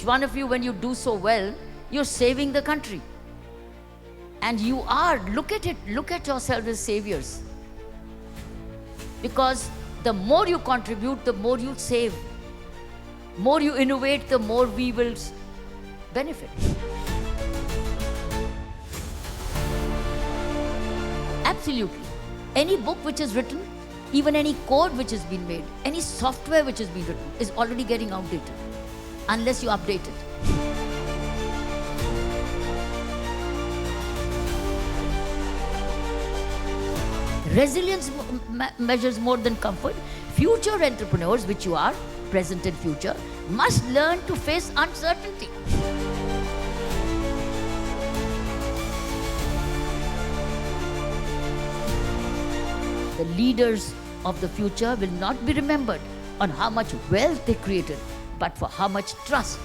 one of you, when you do so well, you're saving the country. And you are, look at it, look at yourselves as saviors. Because the more you contribute, the more you save. More you innovate, the more we will benefit. Absolutely. Any book which is written, even any code which has been made, any software which has been written is already getting outdated unless you update it. Resilience measures more than comfort. Future entrepreneurs, which you are, present and future, must learn to face uncertainty. The leaders of the future will not be remembered on how much wealth they created, but for how much trust,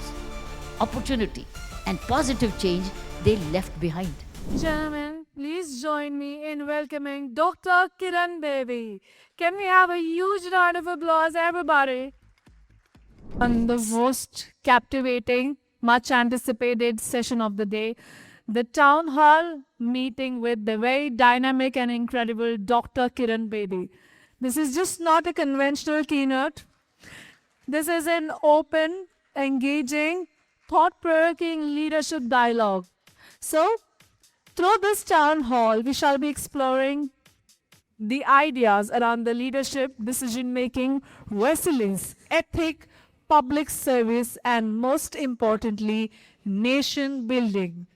opportunity, and positive change they left behind. Gentlemen, please join me in welcoming Dr. Kiran Bedi. Can we have a huge round of applause, everybody? On the most captivating, much anticipated session of the day, the town hall meeting with the very dynamic and incredible Dr. Kiran Bedi. This is just not a conventional keynote. This is an open, engaging, thought-provoking leadership dialogue. So, through this town hall, we shall be exploring the ideas around the leadership, decision-making, resilience, ethic, public service, and most importantly, nation building.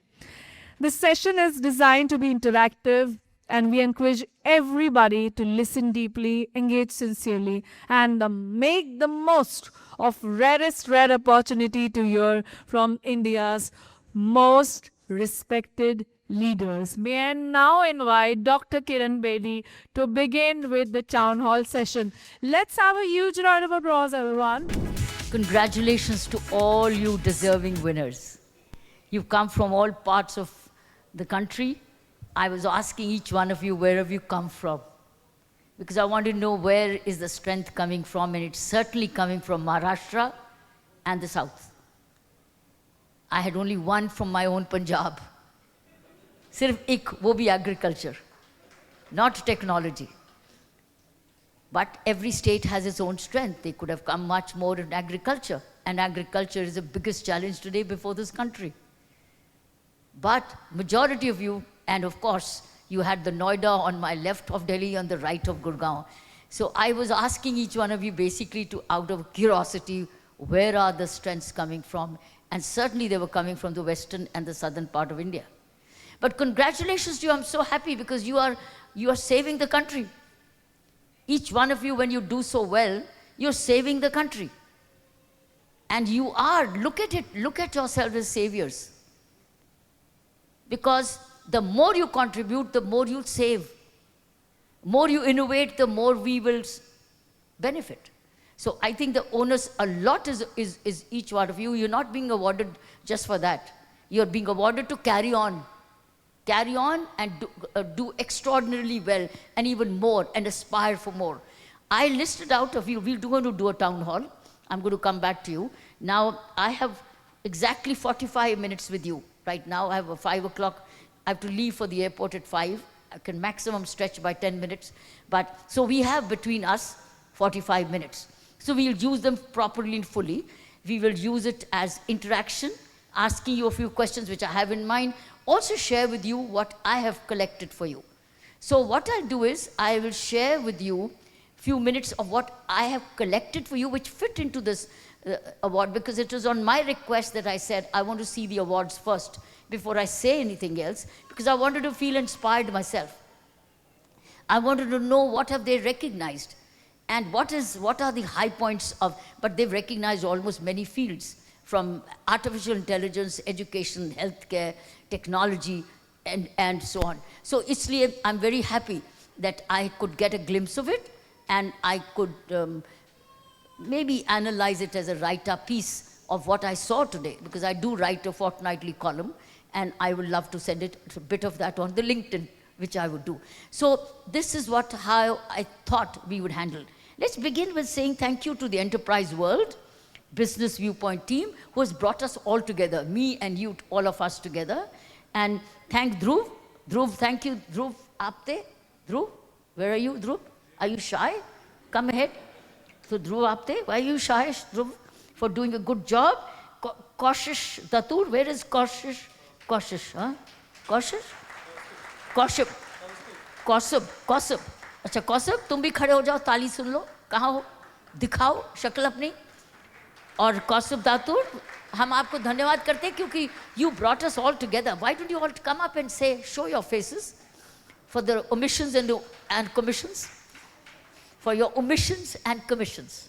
This session is designed to be interactive, and we encourage everybody to listen deeply, engage sincerely, and make the most of rarest rare opportunity to hear from India's most respected leaders. May I now invite Dr. Kiran Bedi to begin with the town hall session. Let's have a huge round of applause, everyone. Congratulations to all you deserving winners. You've come from all parts of the country. I was asking each one of you, where have you come from? Because I want to know where is the strength coming from, and it's certainly coming from Maharashtra and the south. I had only one from my own Punjab. Sirf ek, wo bhi agriculture, not technology. But every state has its own strength. They could have come much more in agriculture, and agriculture is the biggest challenge today before this country. But majority of you, and of course, you had the Noida on my left of Delhi, on the right of Gurgaon. So I was asking each one of you basically to, out of curiosity, where are the strengths coming from? And certainly they were coming from the western and the southern part of India. But congratulations to you, I'm so happy because you are saving the country. Each one of you, when you do so well, you're saving the country. And you are, look at it, look at yourselves as saviors. Because the more you contribute, the more you save. More you innovate, the more we will benefit. So I think the onus a lot is each one of you. You're not being awarded just for that. You're being awarded to carry on. Carry on and do extraordinarily well, and even more, and aspire for more. I listed out of you, we're going to do a town hall. I'm going to come back to you. Now, I have exactly 45 minutes with you. Right now, I have a 5 o'clock. I have to leave for the airport at 5. I can maximum stretch by 10 minutes. But so we have between us 45 minutes. So we'll use them properly and fully. We will use it as interaction, asking you a few questions which I have in mind. Also share with you what I have collected for you. So what I'll do is, I will share with you a few minutes of what I have collected for you, which fit into this award, because it was on my request that I said, I want to see the awards first before I say anything else, because I wanted to feel inspired myself. I wanted to know what have they recognized, and what are the high points of, but they've recognized almost many fields, from artificial intelligence, education, healthcare, technology, and so on. So isliye I'm very happy that I could get a glimpse of it, and I could maybe analyze it as a write-up piece of what I saw today, because I do write a fortnightly column, and I would love to send it, a bit of that on the LinkedIn, which I would do. So this is how I thought we would handle. Let's begin with saying thank you to the enterprise world, Business Viewpoint team who has brought us all together, me and you, all of us together. And thank Dhruv. Dhruv, thank you. Dhruv, aapte? Dhruv, where are you, Dhruv? Are you shy? Come ahead. So Dhruv, aapte? Why are you shy, Dhruv? For doing a good job. Kaushish Datur, where is Kaushish? Kaushish, huh? Kaushish? Kaushib. कौसब अच्छा कौसब तुम भी खड़े हो जाओ ताली सुन लो कहाँ हो दिखाओ शक्ल अपनी और कौसब दातुर हम आपको धन्यवाद करते हैं क्योंकि you brought us all together. Why don't you all come up and say, show your faces for the omissions and commissions, for your omissions and commissions.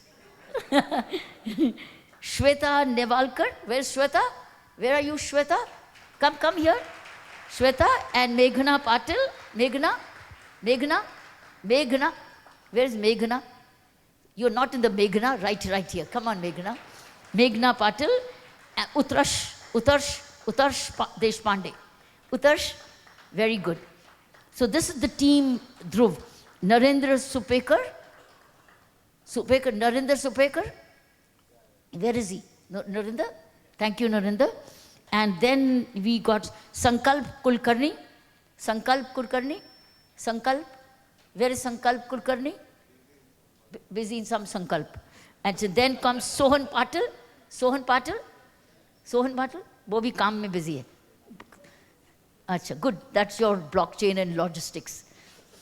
Shweta Nevalkar, where's Shweta? Where are you, Shweta? Come here. Shweta and Meghna Patil. Meghna, where is Meghna? You're not in the Meghna, right here. Come on, Meghna. Meghna Patil, and Utarsh Deshpande. Utarsh, very good. So this is the team Dhruv. Narendra Supekar, Narendra Supekar. Where is he? Narendra? Thank you, Narendra. And then we got Sankalp Kulkarni. Sankalp, where is Sankalp Kulkarni? Busy in some Sankalp. And so then comes Sohan Patil. Sohan Patil, वो भी काम में busy है. Achha, good. That's your blockchain and logistics.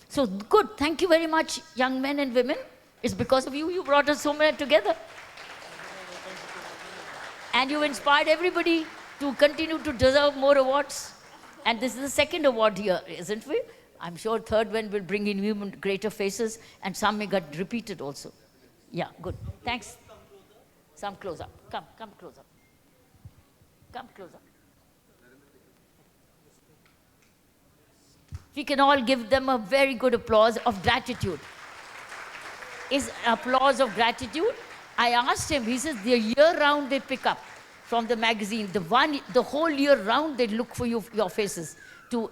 So good. Thank you very much, young men and women. It's because of you. You brought us so many together. And you inspired everybody to continue to deserve more awards. And this is the second award here, isn't it? I'm sure third one will bring in even greater faces and some may get repeated also. Yeah, good. Thanks. Some close up. Come close up. Come close up. We can all give them a very good applause of gratitude. Is applause of gratitude. I asked him, he says the year round they pick up from the magazine. The whole year round they look for your faces to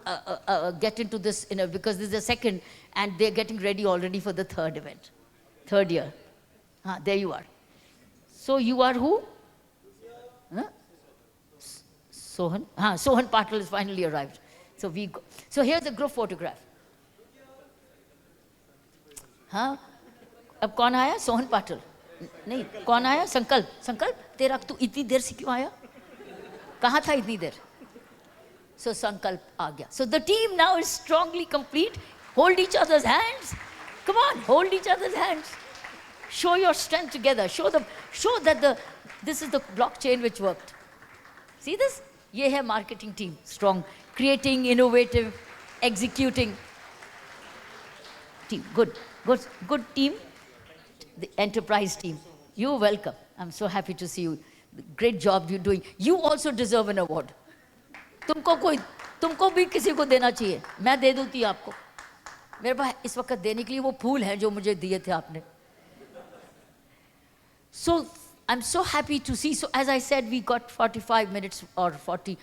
get into this, because this is the second and they're getting ready already for the third event. Third year. There you are. So you are who? Huh? Sohan? Sohan Patil has finally arrived. So here's a group photograph. हाँ अब कौन आया? सोहन पाटिल नहीं, कौन आया? संकल्प तेरा तू इतनी देर से क्यों आया? कहाँ था इतनी देर? So संकल्प आ गया. So the team now is strongly complete. Hold each other's hands. Come on, hold each other's hands. Show your strength together. Show that this is the blockchain which worked. See this? ये है marketing team, strong, creating, innovative, executing team. Good team. The enterprise team. You're welcome. I'm so happy to see you. Great job you're doing. You also deserve an award. तुमको भी किसी को देना चाहिए. मैं दे दूँगी आपको. मेरे पास इस वक्त देने के लिए वो फूल हैं जो मुझे दिए थे आपने. So I'm so happy to see. So as I said, we got 45 minutes or 40,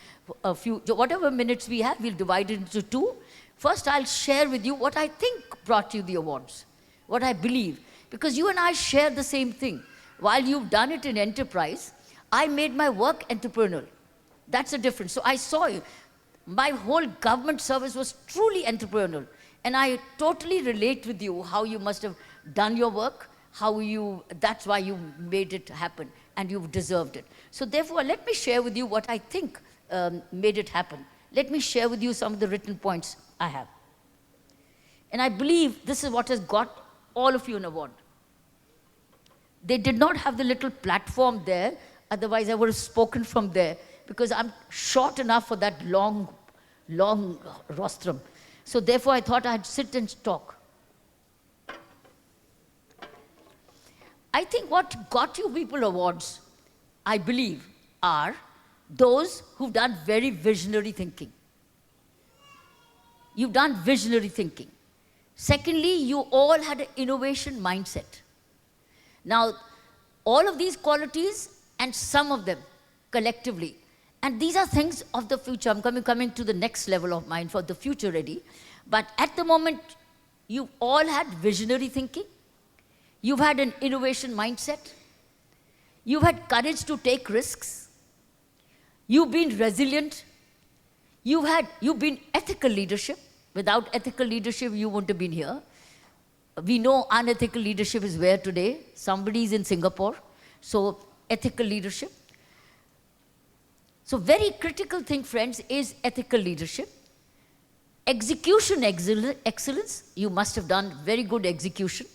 whatever minutes we have, we'll divide it into two. First, I'll share with you what I think brought you the awards, what I believe. Because you and I share the same thing. While you've done it in enterprise, I made my work entrepreneurial. That's the difference. So I saw you. My whole government service was truly entrepreneurial. And I totally relate with you how you must have done your work, that's why you made it happen and you've deserved it. So therefore, let me share with you what I think made it happen. Let me share with you some of the written points I have. And I believe this is what has got all of you an award. They did not have the little platform there, otherwise I would have spoken from there, because I'm short enough for that long rostrum. So therefore I thought I'd sit and talk. I think what got you people awards, I believe, are those who've done very visionary thinking. You've done visionary thinking. Secondly, you all had an innovation mindset. Now, all of these qualities and some of them collectively, and these are things of the future. I'm coming to the next level of mine for the future ready. But at the moment, you all had visionary thinking. You've had an innovation mindset. You've had courage to take risks. You've been resilient. You've been ethical leadership. Without ethical leadership, you wouldn't have been here. We know unethical leadership is where today? Somebody's in Singapore. So ethical leadership. So very critical thing, friends, is ethical leadership. Execution excellence. You must have done very good execution.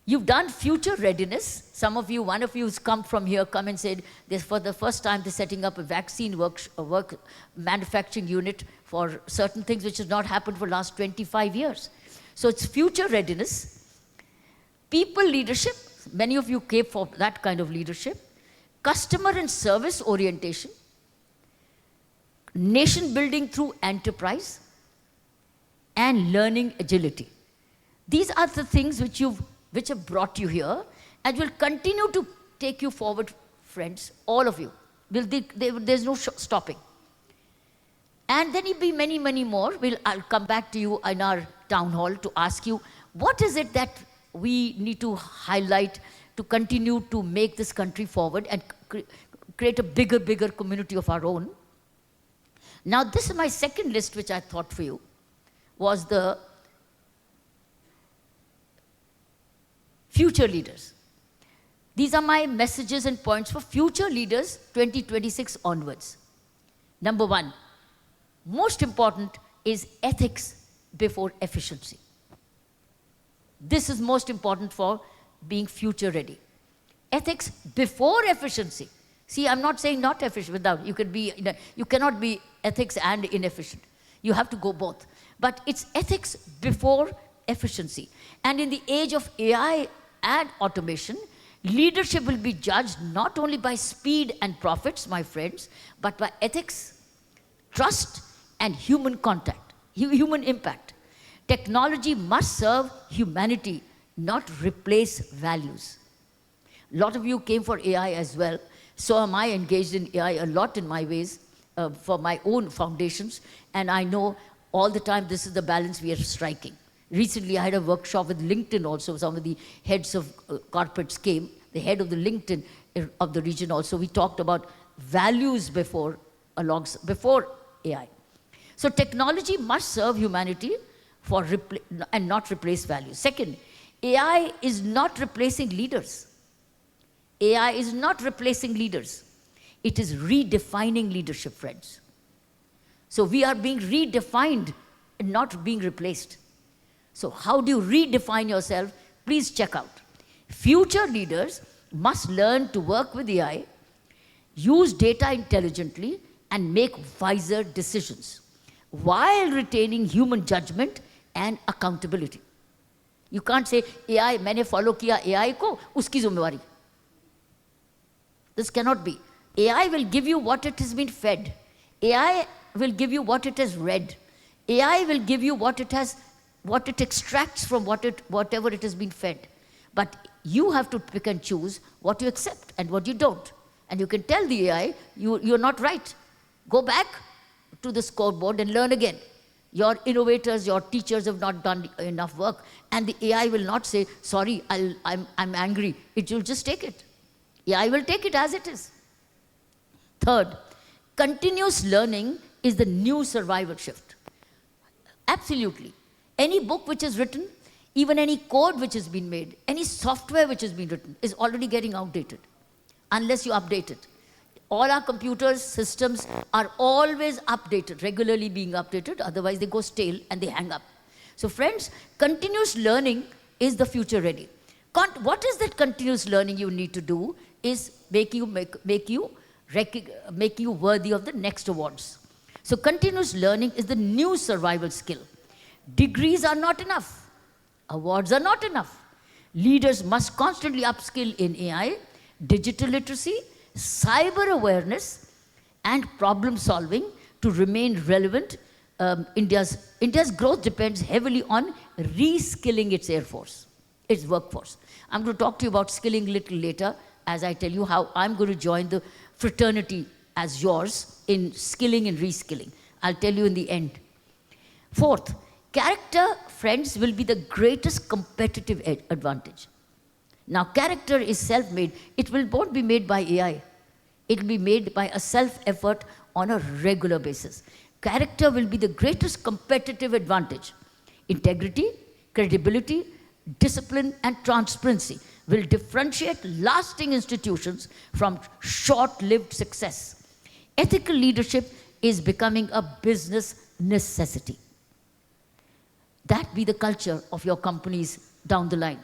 You've done future readiness. Some of you, one of you has come from here, come and said, this for the first time they're setting up a vaccine work manufacturing unit for certain things which has not happened for the last 25 years. So it's future readiness. People leadership. Many of you came for that kind of leadership. Customer and service orientation. Nation building through enterprise. And learning agility. These are the things which have brought you here and will continue to take you forward, friends, all of you. There's no stopping. And then there'll be many, many more. I'll come back to you in our town hall to ask you, what is it that we need to highlight to continue to make this country forward and create a bigger community of our own? Now, this is my second list, which I thought for you, was the future leaders. These are my messages and points for future leaders 2026 onwards. Number one, most important is ethics before efficiency. This is most important for being future ready. Ethics before efficiency. See, I'm not saying not efficient without. You cannot be ethics and inefficient. You have to go both. But it's ethics before efficiency. And in the age of AI and automation, leadership will be judged not only by speed and profits, my friends, but by ethics, trust, and human contact, human impact. Technology must serve humanity, not replace values. A lot of you came for AI as well. So am I engaged in AI a lot in my ways for my own foundations. And I know all the time this is the balance we are striking. Recently, I had a workshop with LinkedIn also. Some of the heads of corporates came. The head of the LinkedIn of the region also. We talked about values before AI. So technology must serve humanity and not replace values. Second, AI is not replacing leaders. AI is not replacing leaders. It is redefining leadership, friends. So we are being redefined and not being replaced. So how do you redefine yourself? Please check out. Future leaders must learn to work with AI, use data intelligently, and make wiser decisions while retaining human judgment and accountability. You can't say, AI, मैंने follow किया AI को, उसकी ज़िम्मेवारी. This cannot be. AI will give you what it has been fed. AI will give you what it has read. AI will give you what it extracts from whatever it has been fed. But you have to pick and choose what you accept and what you don't. And you can tell the AI, you're not right. Go back to the scoreboard and learn again. Your innovators, your teachers have not done enough work. And the AI will not say, sorry, I'm angry. It will just take it. AI will take it as it is. Third, continuous learning is the new survival shift. Absolutely. Any book which is written, even any code which has been made, any software which has been written is already getting outdated unless you update it. All our computers, systems are always updated, regularly being updated, otherwise they go stale and they hang up. So friends, continuous learning is the future ready. What is that continuous learning you need to do is make you worthy of the next awards. So continuous learning is the new survival skill. Degrees are not enough. Awards are not enough. Leaders must constantly upskill in AI, digital literacy, cyber awareness, and problem solving to remain relevant. India's growth depends heavily on reskilling its workforce. I'm going to talk to you about skilling a little later as I tell you how I'm going to join the fraternity as yours in skilling and reskilling. I'll tell you in the end. Fourth, character, friends, will be the greatest competitive advantage. Now, character is self-made. It will not be made by AI. It will be made by a self-effort on a regular basis. Character will be the greatest competitive advantage. Integrity, credibility, discipline, and transparency will differentiate lasting institutions from short-lived success. Ethical leadership is becoming a business necessity. That be the culture of your companies down the line.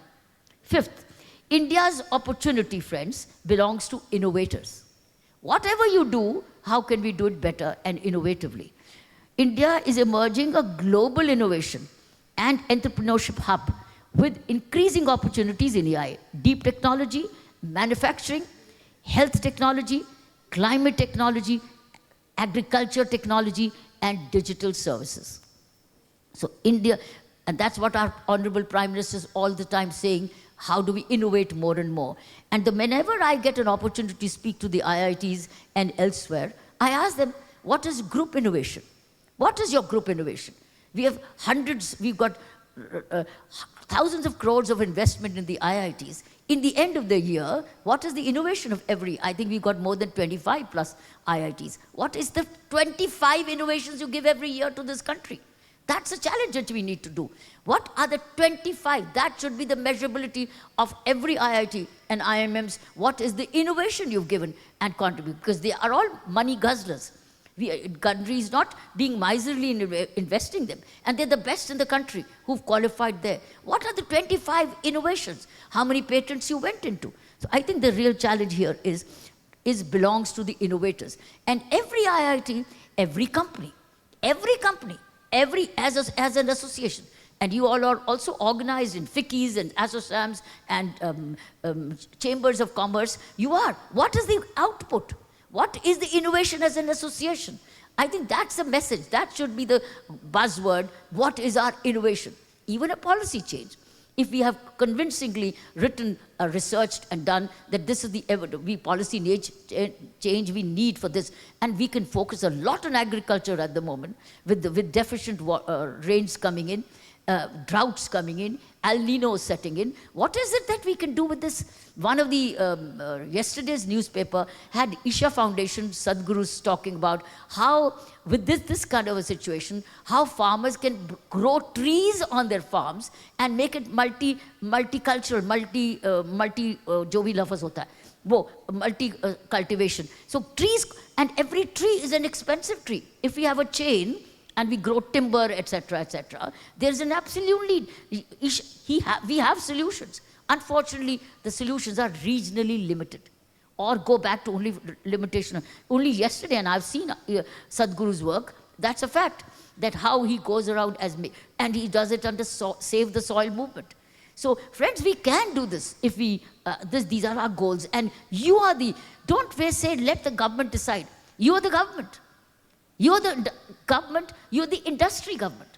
Fifth, India's opportunity, friends, belongs to innovators. Whatever you do, how can we do it better and innovatively? India is emerging a global innovation and entrepreneurship hub with increasing opportunities in AI, deep technology, manufacturing, health technology, climate technology, agriculture technology, and digital services. So India, and that's what our Honorable Prime Minister is all the time saying, how do we innovate more and more? And whenever I get an opportunity to speak to the IITs and elsewhere, I ask them, what is group innovation? What is your group innovation? We have hundreds, we've got thousands of crores of investment in the IITs. In the end of the year, what is the innovation of every? I think we've got more than 25 plus IITs. What is the 25 innovations you give every year to this country? That's a challenge that we need to do. What are the 25? That should be the measurability of every IIT and IMMs. What is the innovation you've given and contributed? Because they are all money guzzlers. Country is not being miserly in investing them. And they're the best in the country who've qualified there. What are the 25 innovations? How many patents you went into? So I think the real challenge here belongs to the innovators. And every IIT, every company, as an association, and you all are also organized in FICCIs and ASSOCHAMs and chambers of commerce. You are. What is the output? What is the innovation as an association? I think that's the message. That should be the buzzword. What is our innovation? Even a policy change. If we have convincingly written, researched and done that this is the policy change we need for this, and we can focus a lot on agriculture at the moment with deficient rains coming in, droughts coming in, El Nino setting in. What is it that we can do with this? One of the, yesterday's newspaper had Isha Foundation Sadhgurus talking about how, with this kind of a situation, how farmers can grow trees on their farms and make it multicultural, जो भी लफ्ज़ होता है, वो multi cultivation. So trees, and every tree is an expensive tree. If we have a chain, and we grow timber, etc., there's an absolute need. We have solutions. Unfortunately, the solutions are regionally limited or go back to only limitation. Only yesterday, and I've seen Sadhguru's work, that's a fact, that how he goes around and he does it under Save the Soil movement. So, friends, we can do this if we, these are our goals. And you are don't say, let the government decide. You are the government. You're the government, you're the industry government.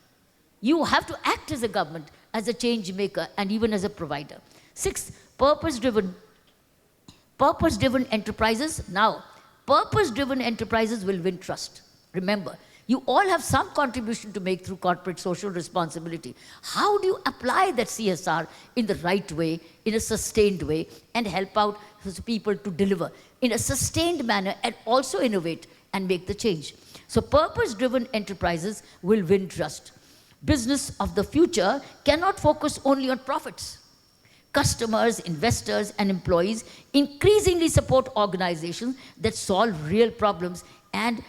You have to act as a government, as a change maker, and even as a provider. Sixth, purpose-driven enterprises. Now, purpose-driven enterprises will win trust. Remember, you all have some contribution to make through corporate social responsibility. How do you apply that CSR in the right way, in a sustained way, and help out people to deliver in a sustained manner and also innovate and make the change? So purpose-driven enterprises will win trust. Business of the future cannot focus only on profits. Customers, investors, and employees increasingly support organizations that solve real problems and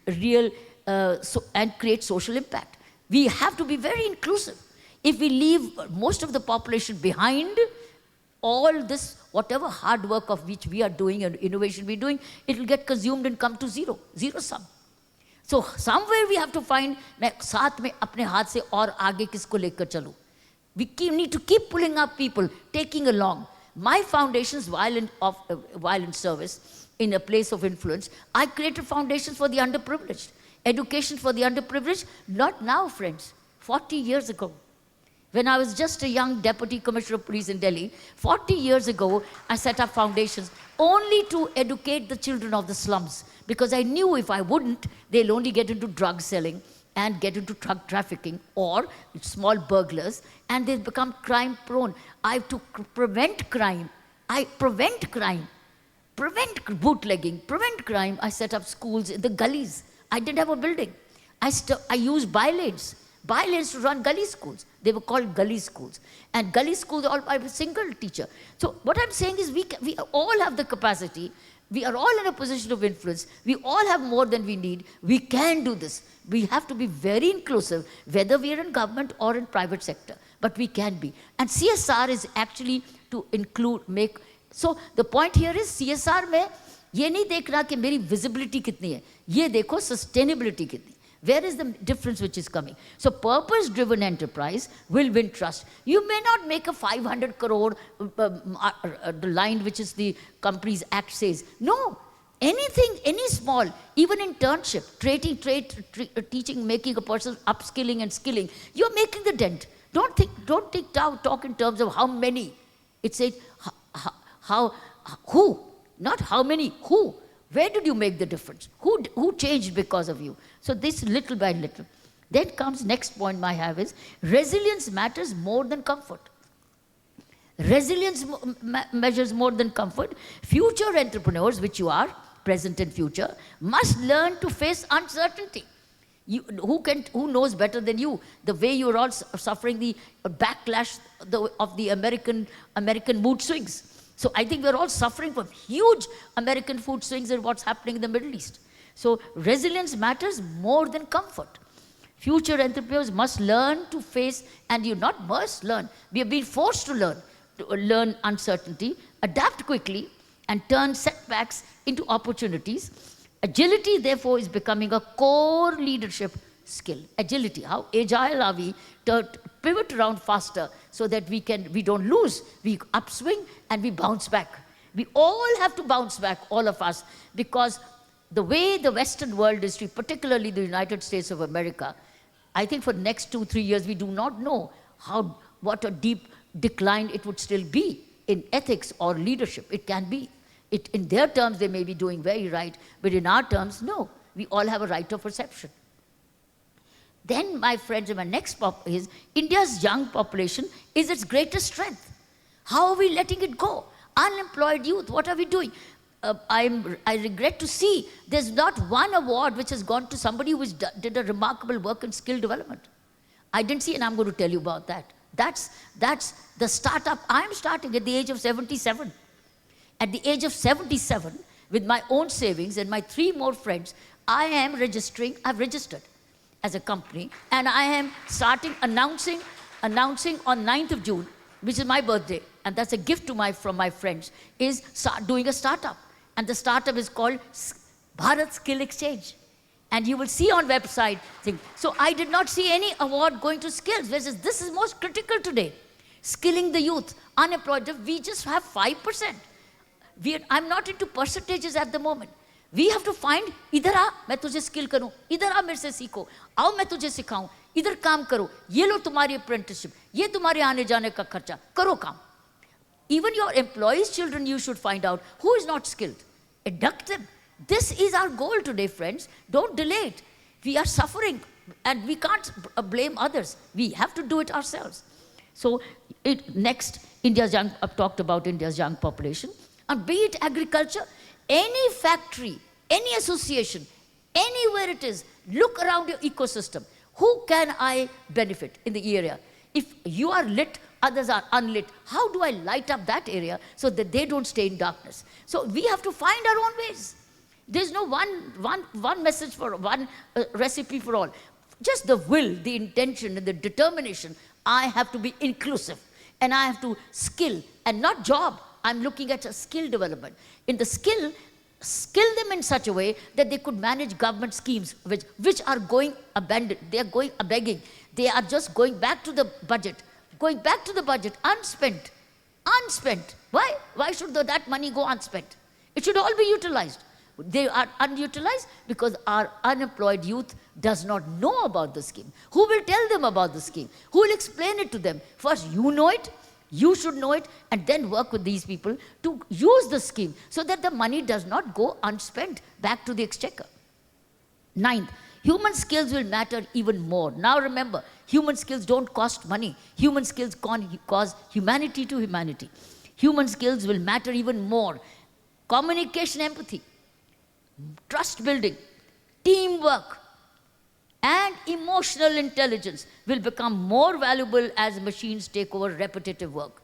create social impact. We have to be very inclusive. If we leave most of the population behind, all this, whatever hard work of which we are doing and innovation we're doing, it will get consumed and come to zero sum. So somewhere we have to find, मैं साथ में अपने हाथ से और आगे किसको लेकर चलूं? We need to keep pulling up people, taking along. My foundations, while in service, in a place of influence, I created foundations for the underprivileged. Education for the underprivileged, not now, friends, 40 years ago. When I was just a young Deputy Commissioner of Police in Delhi, 40 years ago, I set up foundations only to educate the children of the slums. Because I knew if I wouldn't, they'll only get into drug selling and get into drug trafficking or small burglars, and they become crime prone. I have to prevent crime. I prevent crime, prevent bootlegging, prevent crime. I set up schools in the gullies. I didn't have a building. I used bylanes to run gully schools. They were called gully schools. And gully schools all by a single teacher. So what I'm saying is we all have the capacity. We are all in a position of influence. We all have more than we need. We can do this. We have to be very inclusive, whether we are in government or in private sector. But we can be. And CSR is actually to include, make. So the point here is CSR में ये नहीं देखना कि मेरी visibility कितनी है. ये देखो sustainability कितनी. Where is the difference which is coming? So purpose-driven enterprise will win trust. You may not make a 500 crore the line which is the Companies Act says. No, anything, any small, even internship, teaching, making a person upskilling and skilling, you're making the dent. Don't talk in terms of how many. It says who, not how many, who. Where did you make the difference? Who changed because of you? So this little by little. Then comes next point I have is resilience matters more than comfort. Resilience measures more than comfort. Future entrepreneurs, which you are, present and future, must learn to face uncertainty. Who knows better than you the way you're all suffering the backlash of the American mood swings. So I think we're all suffering from huge American food swings and what's happening in the Middle East. So resilience matters more than comfort. Future entrepreneurs must learn to face, and you not must learn, we have been forced to learn uncertainty, adapt quickly, and turn setbacks into opportunities. Agility, therefore, is becoming a core leadership skill. Agility, how agile are we to pivot around faster so that we don't lose, we upswing and we bounce back. We all have to bounce back, all of us, because the way the Western world is, particularly the United States of America, I think for the next 2-3 years, we do not know what a deep decline it would still be in ethics or leadership. It can be. In their terms, they may be doing very right, but in our terms, no. We all have a right of perception. Then, my friends, my next is India's young population is its greatest strength. How are we letting it go? Unemployed youth, what are we doing? I regret to see there's not one award which has gone to somebody who did a remarkable work in skill development. I didn't see, and I'm going to tell you about that. That's the startup I'm starting at the age of 77. At the age of 77, with my own savings and my 3 more friends, I've registered as a company, and I am announcing on 9th of June, which is my birthday, and that's a gift from my friends, is doing a startup. And the startup is called Bharat Skill Exchange. And you will see on website thing. So I did not see any award going to skills. Whereas this is most critical today. Skilling the youth, unemployed, we just have 5%. I'm not into percentages at the moment. We have to find, इधर आ, मैं तुझे skill करूं, इधर आ मेरे से सीखो, आओ मैं तुझे सिखाऊं, इधर काम करो, ये लो तुम्हारी apprenticeship, ये तुम्हारे आने जाने का खर्चा, करो काम. Even your employees' children, you should find out who is not skilled. Induct them. This is our goal today, friends. Don't delay it. We are suffering, and we can't blame others. We have to do it ourselves. So next, I've talked about India's young population. And be it agriculture, any factory, any association, anywhere it is, look around your ecosystem. Who can I benefit in the area? If you are lit, others are unlit. How do I light up that area so that they don't stay in darkness? So we have to find our own ways. There's no one message for one recipe for all. Just the will, the intention, and the determination. I have to be inclusive, and I have to skill, and not job. I'm looking at a skill development. In the skill them in such a way that they could manage government schemes which are going abandoned. They are going begging. They are just going back to the budget. Going back to the budget, unspent. Unspent. Why? Why should that money go unspent? It should all be utilized. They are unutilized because our unemployed youth does not know about the scheme. Who will tell them about the scheme? Who will explain it to them? First, you know it. You should know it, and then work with these people to use the scheme so that the money does not go unspent back to the exchequer. 9th, human skills will matter even more. Now remember, human skills don't cost money. Human skills cause humanity to humanity. Human skills will matter even more. Communication, empathy, trust building, teamwork, and emotional intelligence will become more valuable as machines take over repetitive work.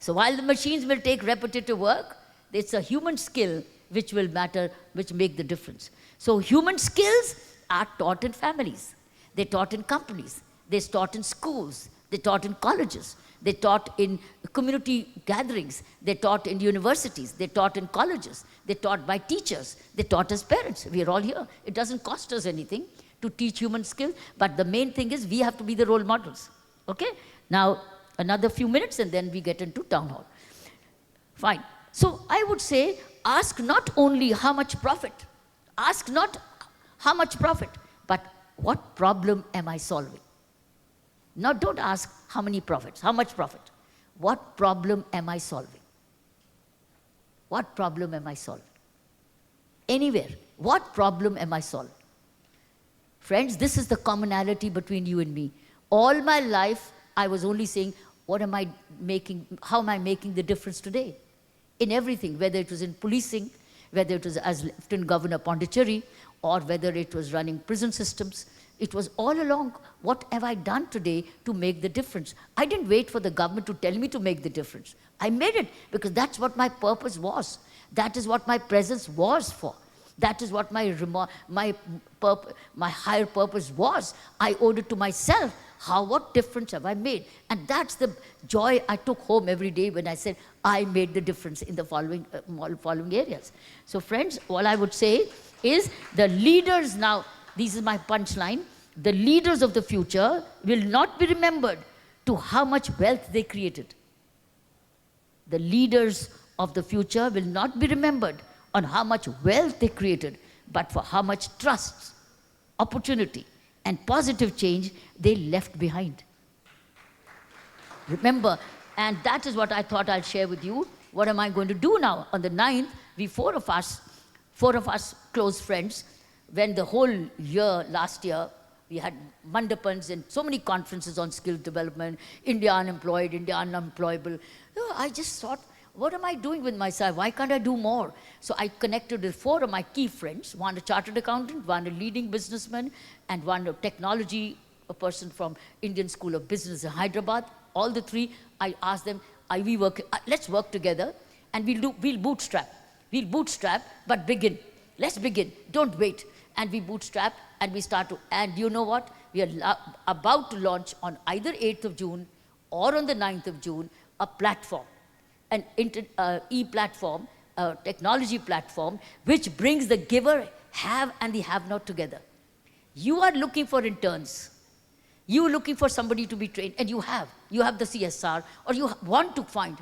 So while the machines will take repetitive work, it's a human skill which will matter, which make the difference. So human skills are taught in families. They're taught in companies. They're taught in schools. They're taught in colleges. They're taught in community gatherings. They're taught in universities. They're taught in colleges. They're taught by teachers. They're taught as parents. We are all here. It doesn't cost us anything to teach human skills, but the main thing is we have to be the role models. Okay? Now, another few minutes and then we get into town hall. Fine. So I would say, ask not only how much profit, ask not how much profit, but what problem am I solving? Now don't ask how many profits, how much profit. What problem am I solving? What problem am I solving? Anywhere. What problem am I solving? Friends, this is the commonality between you and me. All my life, I was only saying, what am I making, how am I making the difference today? In everything, whether it was in policing, whether it was as Lieutenant Governor Pondicherry, or whether it was running prison systems, it was all along, what have I done today to make the difference? I didn't wait for the government to tell me to make the difference. I made it because that's what my purpose was. That is what my presence was for. That is what my higher purpose was. I owed it to myself. What difference have I made? And that's the joy I took home every day when I said, I made the difference in the following areas. So friends, all I would say is the leaders now, this is my punchline, the leaders of the future will not be remembered to how much wealth they created. The leaders of the future will not be remembered on how much wealth they created, but for how much trust, opportunity, and positive change they left behind. Remember, and that is what I thought I'll share with you. What am I going to do now? On the 9th, we four of us close friends, when the whole year, last year, we had mandapans and so many conferences on skill development, India unemployed, India unemployable. I just thought, what am I doing with myself? Why can't I do more? So I connected with 4 of my key friends, one a chartered accountant, one a leading businessman, and one a technology, a person from Indian School of Business in Hyderabad. All the 3, I asked them, let's work together and we'll bootstrap. We'll bootstrap, but begin. Let's begin. Don't wait. And we bootstrap and we start to, and you know what? We are about to launch on either 8th of June or on the 9th of June, a platform, an e-platform, a technology platform, which brings the giver, have, and the have-not together. You are looking for interns. You are looking for somebody to be trained, and you have. You have the CSR, or you want to find.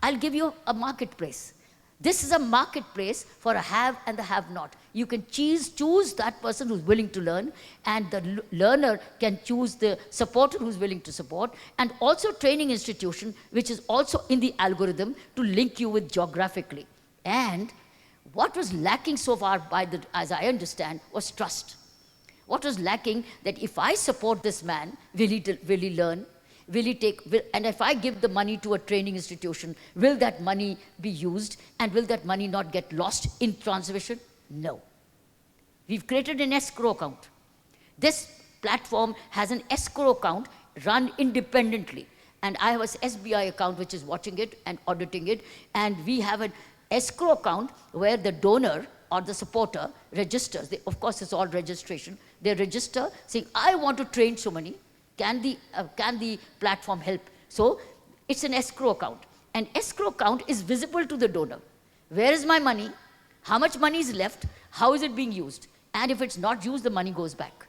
I'll give you a marketplace. This is a marketplace for a have and the have-not. You can choose that person who's willing to learn, and the learner can choose the supporter who's willing to support, and also training institution, which is also in the algorithm to link you with geographically. And what was lacking so far, as I understand, was trust. What was lacking, that if I support this man, will he learn? And if I give the money to a training institution, will that money be used? And will that money not get lost in transmission? No. We've created an escrow account. This platform has an escrow account run independently. And I have an SBI account which is watching it and auditing it. And we have an escrow account where the donor or the supporter registers. Of course, it's all registration. They register saying, I want to train so many. Can the platform help? So it's an escrow account. An escrow account is visible to the donor. Where is my money? How much money is left? How is it being used? And if it's not used, the money goes back.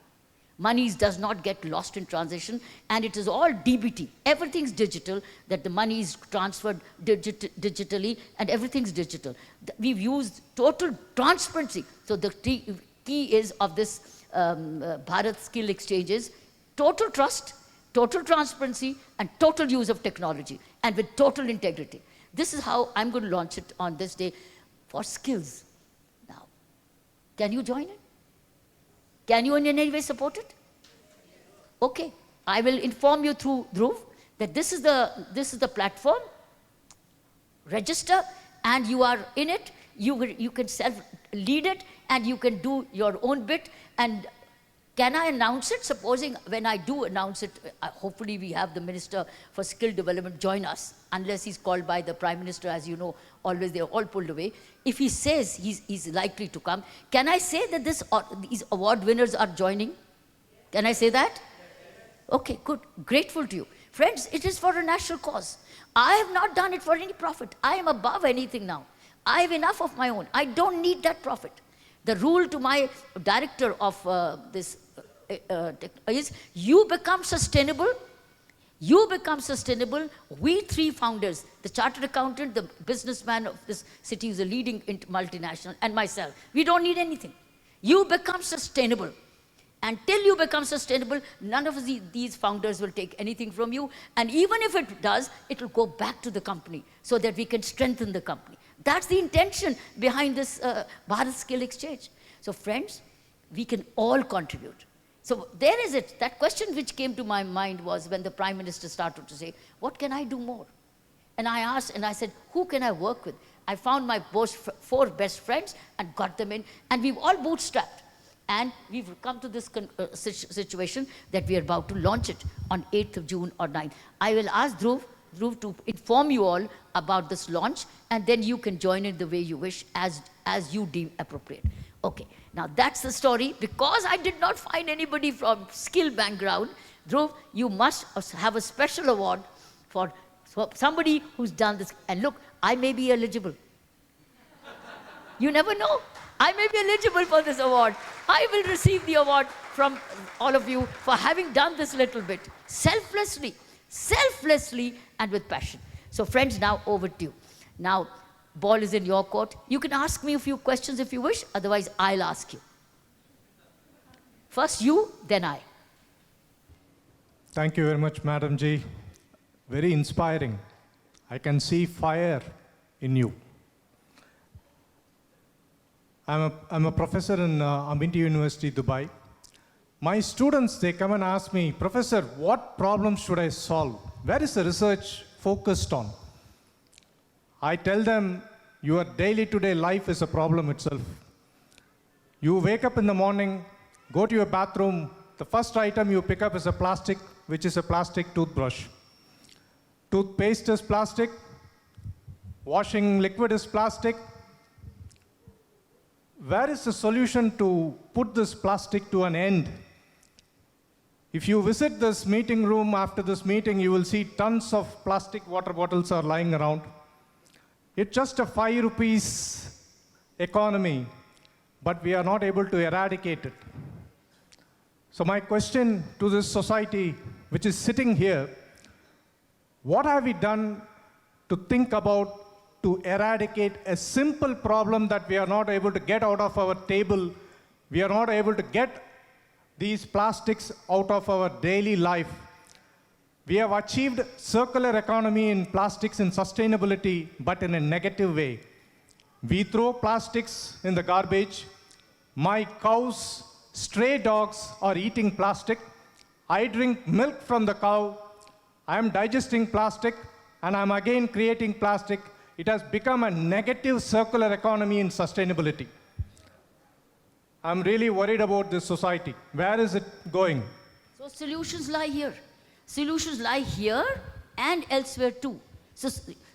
Money does not get lost in transition, and it is all DBT. Everything's digital, that the money is transferred digitally, and everything's digital. We've used total transparency. So the key is of this Bharat Skill Exchanges, total trust, total transparency, and total use of technology, and with total integrity. This is how I'm going to launch it on this day for skills. Now, can you join it? Can you in any way support it? Okay, I will inform you through Dhruv that this is the platform. Register, and you are in it. You can self-lead it, and you can do your own bit. And can I announce it? Supposing when I do announce it, hopefully we have the Minister for Skill Development join us, unless he's called by the Prime Minister, as you know, always they're all pulled away. If he says he's likely to come, can I say that these award winners are joining? Can I say that? Okay, good. Grateful to you. Friends, it is for a national cause. I have not done it for any profit. I am above anything now. I have enough of my own. I don't need that profit. The rule to my director of this is, you become sustainable. You become sustainable. We three founders, the chartered accountant, the businessman of this city who's a leading multinational, and myself, we don't need anything. You become sustainable. Until you become sustainable, none of these founders will take anything from you. And even if it does, it will go back to the company so that we can strengthen the company. That's the intention behind this Bharat Skill Exchange. So friends, we can all contribute. So there is it. That question which came to my mind was when the Prime Minister started to say, what can I do more? And I asked, and I said, who can I work with? I found my 4 best friends and got them in, and we've all bootstrapped. And we've come to this situation that we are about to launch it on 8th of June or 9th. I will ask Dhruv to inform you all about this launch, and then you can join in the way you wish, as you deem appropriate. Okay, now that's the story. Because I did not find anybody from skill background, Dhruv, you must have a special award for somebody who's done this. And look, I may be eligible. You never know. I may be eligible for this award. I will receive the award from all of you for having done this little bit selflessly, and with passion. So friends, now over to you. Now, ball is in your court. You can ask me a few questions if you wish, otherwise I'll ask you. First you, then I. Thank you very much, Madam Ji. Very inspiring. I can see fire in you. I'm a professor in Amity University, Dubai. My students, they come and ask me, Professor, what problems should I solve? Where is the research focused on? I tell them, your day-to-day life is a problem itself. You wake up in the morning, go to your bathroom, the first item you pick up is a plastic, which is a plastic toothbrush. Toothpaste is plastic, washing liquid is plastic. Where is the solution to put this plastic to an end? If you visit this meeting room after this meeting, you will see tons of plastic water bottles are lying around. It's just a 5 rupees economy, but we are not able to eradicate it. So my question to this society, which is sitting here, what have we done to think about to eradicate a simple problem that we are not able to get out of our table? We are not able to get these plastics out of our daily life. We have achieved circular economy in plastics and sustainability, but in a negative way. We throw plastics in the garbage. My cows, stray dogs are eating plastic. I drink milk from the cow. I am digesting plastic, and I'm again creating plastic. It has become a negative circular economy in sustainability. I'm really worried about this society. Where is it going? So solutions lie here. Solutions lie here and elsewhere too. So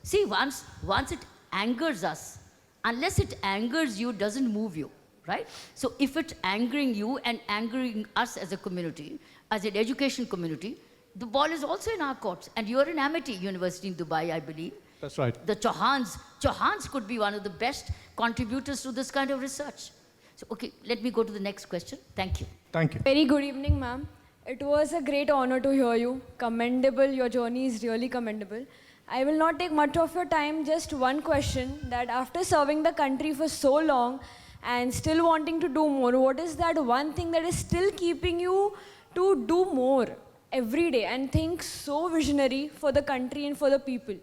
see, once it angers us, unless it angers you, doesn't move you, right? So if it's angering you and angering us as a community, as an education community, the ball is also in our courts. And you're in Amity University in Dubai, I believe. That's right. The Chauhans could be one of the best contributors to this kind of research. So, okay, let me go to the next question. Thank you. Thank you. Very good evening, ma'am. It was a great honor to hear you. Commendable, your journey is really commendable. I will not take much of your time, just one question, that after serving the country for so long and still wanting to do more, what is that one thing that is still keeping you to do more every day and think so visionary for the country and for the people?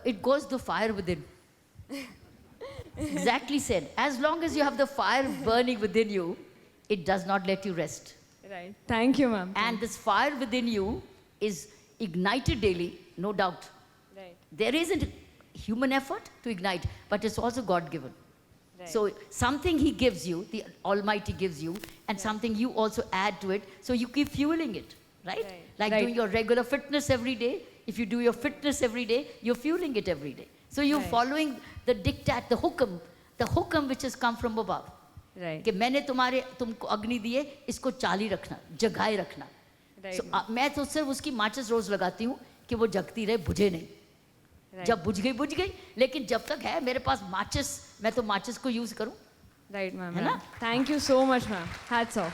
It goes the fire within. Exactly said. As long as you have the fire burning within you, it does not let you rest. Right. Thank you, ma'am. And this fire within you is ignited daily, no doubt. Right. There isn't human effort to ignite, but it's also God given. Right. So something He gives you, the Almighty gives you, and something you also add to it, so you keep fueling it, right? Right. Like Right. doing your regular fitness every day. If you do your fitness every day, you're fueling it every day. So you're Right. following the diktat, the hukam which has come from above. Right. कि मैंने तुमको अग्नि दिए, इसको चाली रखना, जगाए रखना. Right. So, मैं तो सिर्फ उसकी माचिस रोज लगाती हूँ कि वो जगती रहे, बुझे नहीं. Right. जब बुझ गई, लेकिन जब तक है मेरे पास माचिस, मैं तो माचिस को यूज करूं. Right, ma'am. है Yeah. ना? Thank you so much, ma'am. Hats off.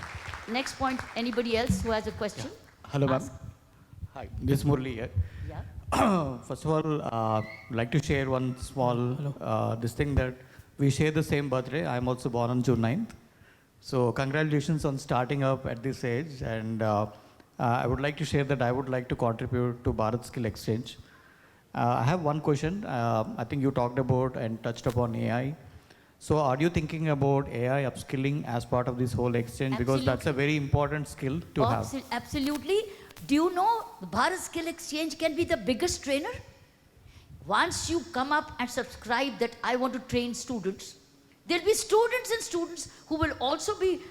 Next point, anybody else who has a question? Hello, ma'am. Ask. Hi, this is Murli here. Yeah. First of all, I'd like to share one small this thing that we share the same birthday. I'm also born on June 9th. So congratulations on starting up at this age. And I would like to share that I would like to contribute to Bharat Skill Exchange. I have one question. I think you talked about and touched upon AI. So are you thinking about AI upskilling as part of this whole exchange? Because that's a very important skill to have. Absolutely. Do you know Bharat Skill Exchange can be the biggest trainer? Once you come up and subscribe that I want to train students, there'll be students and students who will also be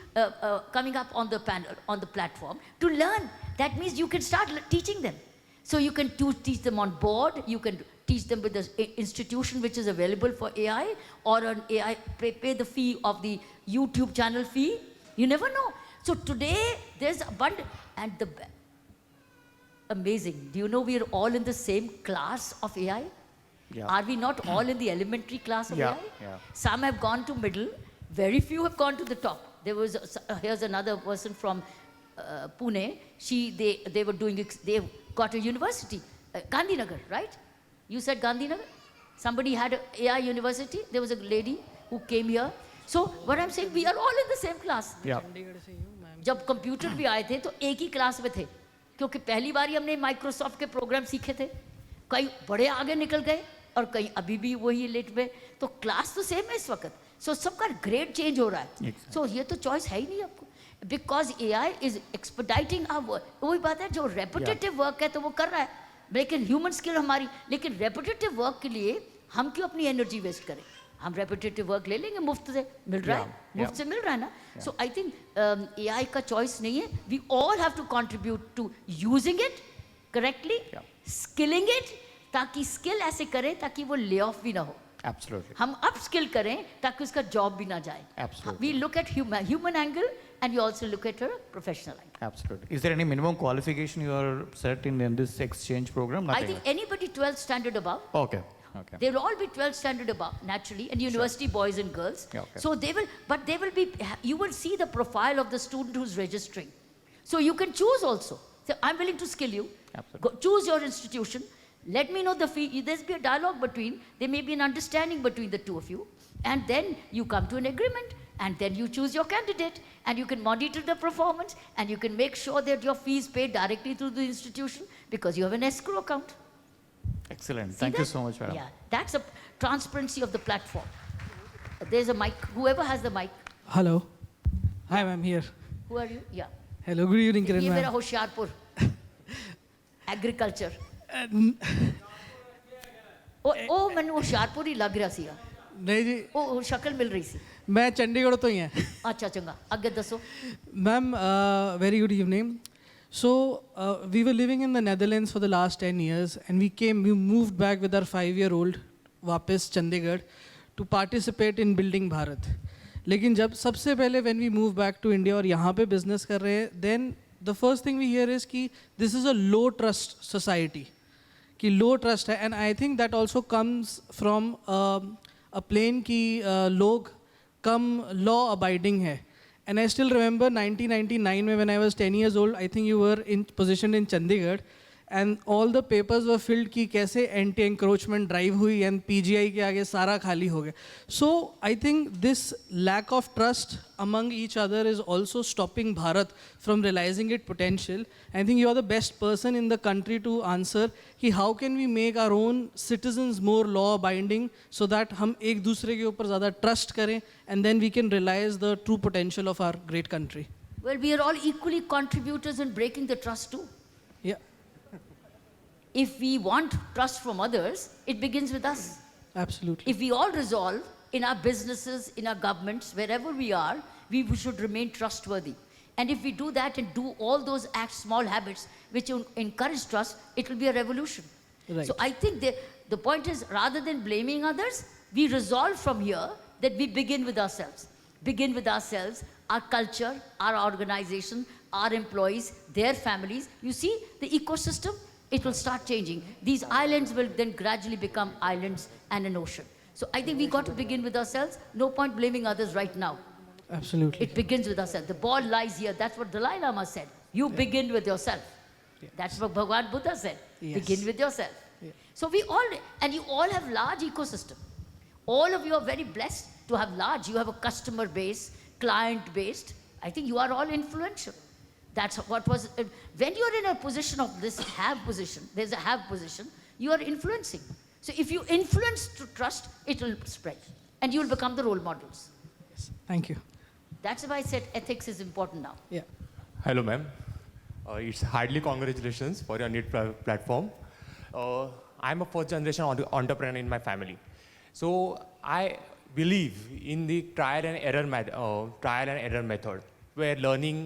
coming up on the panel, on the platform to learn. That means you can start teaching them. So you can teach them on board, you can teach them with the institution which is available for AI, or an AI, pay the fee of the YouTube channel fee. You never know. So today there's abundant, and amazing. Do you know we are all in the same class of AI? Yeah. Are we not all in the elementary class of Yeah, AI? yeah. Some have gone to middle, very few have gone to the top. There was, here's another person from Pune. They were doing, they got a university, Gandhinagar, right? You said Gandhinagar? Somebody had an AI university. There was a lady who came here. So what I'm saying, we are all in the same class. Yeah. जब computer भी आए थे तो एक ही class में थे, क्योंकि पहली बार ही हमने माइक्रोसॉफ्ट के प्रोग्राम सीखे थे. कई बड़े आगे निकल गए और कई अभी भी वही लेट में. तो क्लास तो सेम है इस वक्त. सो सबका ग्रेड चेंज हो रहा है. सो ये तो चॉइस है ही नहीं आपको, because AI is expediting our work. वही बात है, जो रेपिटेटिव वर्क है तो वो कर रहा है, लेकिन ह्यूमन स्किल हमारी. लेकिन रेपिटेटिव वर्क के लिए हम क्यों अपनी एनर्जी वेस्ट करें? हम रेपिटेटिव वर्क ले लेंगे, मुफ्त से मिल रहा है, मुफ्त से मिल रहा है ना. सो आई थिंक AI का चॉइस नहीं है. We all have to contribute to using it correctly, skilling it, ताकि स्किल ऐसे करें ताकि वो ले ऑफ भी ना हो. Absolutely. हम अप स्किल करें ताकि उसका जॉब भी ना जाए. Absolutely. We look at human angle and we also look at her professional angle. Absolutely. Is there any minimum qualification you are set in this exchange program? I Nothing. think anybody 12th standard above, Okay. Okay. they will all be 12th standard above naturally, and university boys and girls. Yeah, okay. So they will, but they will be, you will see the profile of the student who's registering. So you can choose also. So I'm willing to skill you. Absolutely. Go, choose your institution. Let me know the fee. There's be a dialogue between, there may be an understanding between the two of you. And then you come to an agreement. And then you choose your candidate, and you can monitor the performance, and you can make sure that your fees paid directly through the institution because you have an escrow account. Excellent. See Thank you that? so much, madam. Yeah, that's a transparency of the platform. There's a mic. Whoever has the mic. Hello. Hi, ma'am, here. Who are you? Yeah. Hello, good evening, Kiran ये मेरा ma'am. Hoshiarpur. Agriculture. ओ मैंने होशियारपुर ही लग रहा सीगा. नहीं जी, ਉਹ ਸ਼ਕਲ ਮਿਲ ਰਹੀ ਸੀ. मैं चंडीगढ़ तो ही हैं. ਅੱਛਾ ਚੰਗਾ, ਅੱਗੇ ਦੱਸੋ. Ma'am, very good evening. So, we were living in the Netherlands for the last 10 years, and we moved back with our 5-year-old वापस Chandigarh to participate in building Bharat. लेकिन जब सबसे पहले when we move back to India और यहाँ पे business कर रहे हैं, then the first thing we hear is कि this is a low trust society. कि low trust है, and I think that also comes from a plane कि लोग कम law abiding है. And I still remember 1999 when I was 10 years old, I think you were positioned in Chandigarh, and all the papers were filled कि कैसे anti encroachment drive हुई and PGI के आगे सारा खाली हो गया. So I think this lack of trust among each other is also stopping Bharat from realizing its potential. I think you are the best person in the country to answer कि how can we make our own citizens more law abiding so that हम एक दूसरे के ऊपर ज़्यादा trust करें and then we can realize the true potential of our great country. Well, we are all equally contributors in breaking the trust too. Yeah, If we want trust from others, it begins with us. absolutely. If we all resolve in our businesses, in our governments, wherever we are, we should remain trustworthy. And if we do that and do all those acts, small habits, which encourage trust, it will be a revolution. Right. So I think the point is, rather than blaming others, we resolve from here that we begin with ourselves. Begin with ourselves, our culture, our organization, our employees, their families. You see the ecosystem? It will start changing. These islands will then gradually become islands and an ocean. So I think we got to begin with ourselves. No point blaming others right now. Absolutely. It begins with ourselves. The ball lies here. That's what Dalai Lama said. You begin with yourself. That's what Bhagwan Buddha said. Yes. Begin with yourself. Yeah. So we all, and you all have large ecosystem. All of you are very blessed to have large. You have a customer base, client based. I think you are all influential. That's what was, when you're in a position of this have position, there's a have position, you are influencing. So if you influence to trust, it will spread. And you will become the role models. Yes. Thank you. That's why I said ethics is important now. Yeah. Hello, ma'am. It's hardly congratulations for your NEET platform. I'm a first generation entrepreneur in my family. So I believe in the trial and error method, where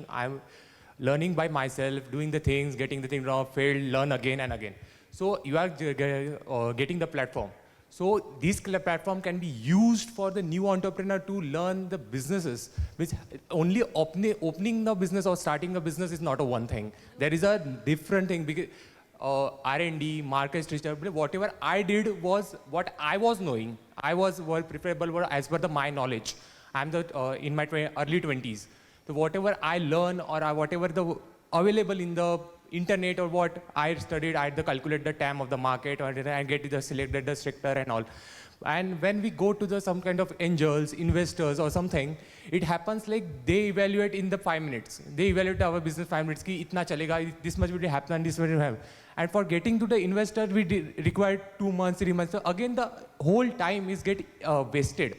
I'm learning by myself, doing the things, getting the thing wrong, failed, learn again and again. So you are getting the platform. So this platform can be used for the new entrepreneur to learn the businesses, which only opening the business or starting a business is not a one thing. There is a different thing, because R&D, market research, whatever I did was what I was knowing. I was well preferable as per my knowledge. I'm in my early 20s. So whatever I learn or whatever the available in the internet or what I studied, I had to calculate the TAM of the market or and get the selected the sector and all. And when we go to some kind of angels, investors or something, it happens like they evaluate in the 5 minutes. They evaluate our business 5 minutes, ki itna chalega, this much will happen, this much will happen. And for getting to the investor, we require 2 months, 3 months. So again, the whole time is get wasted.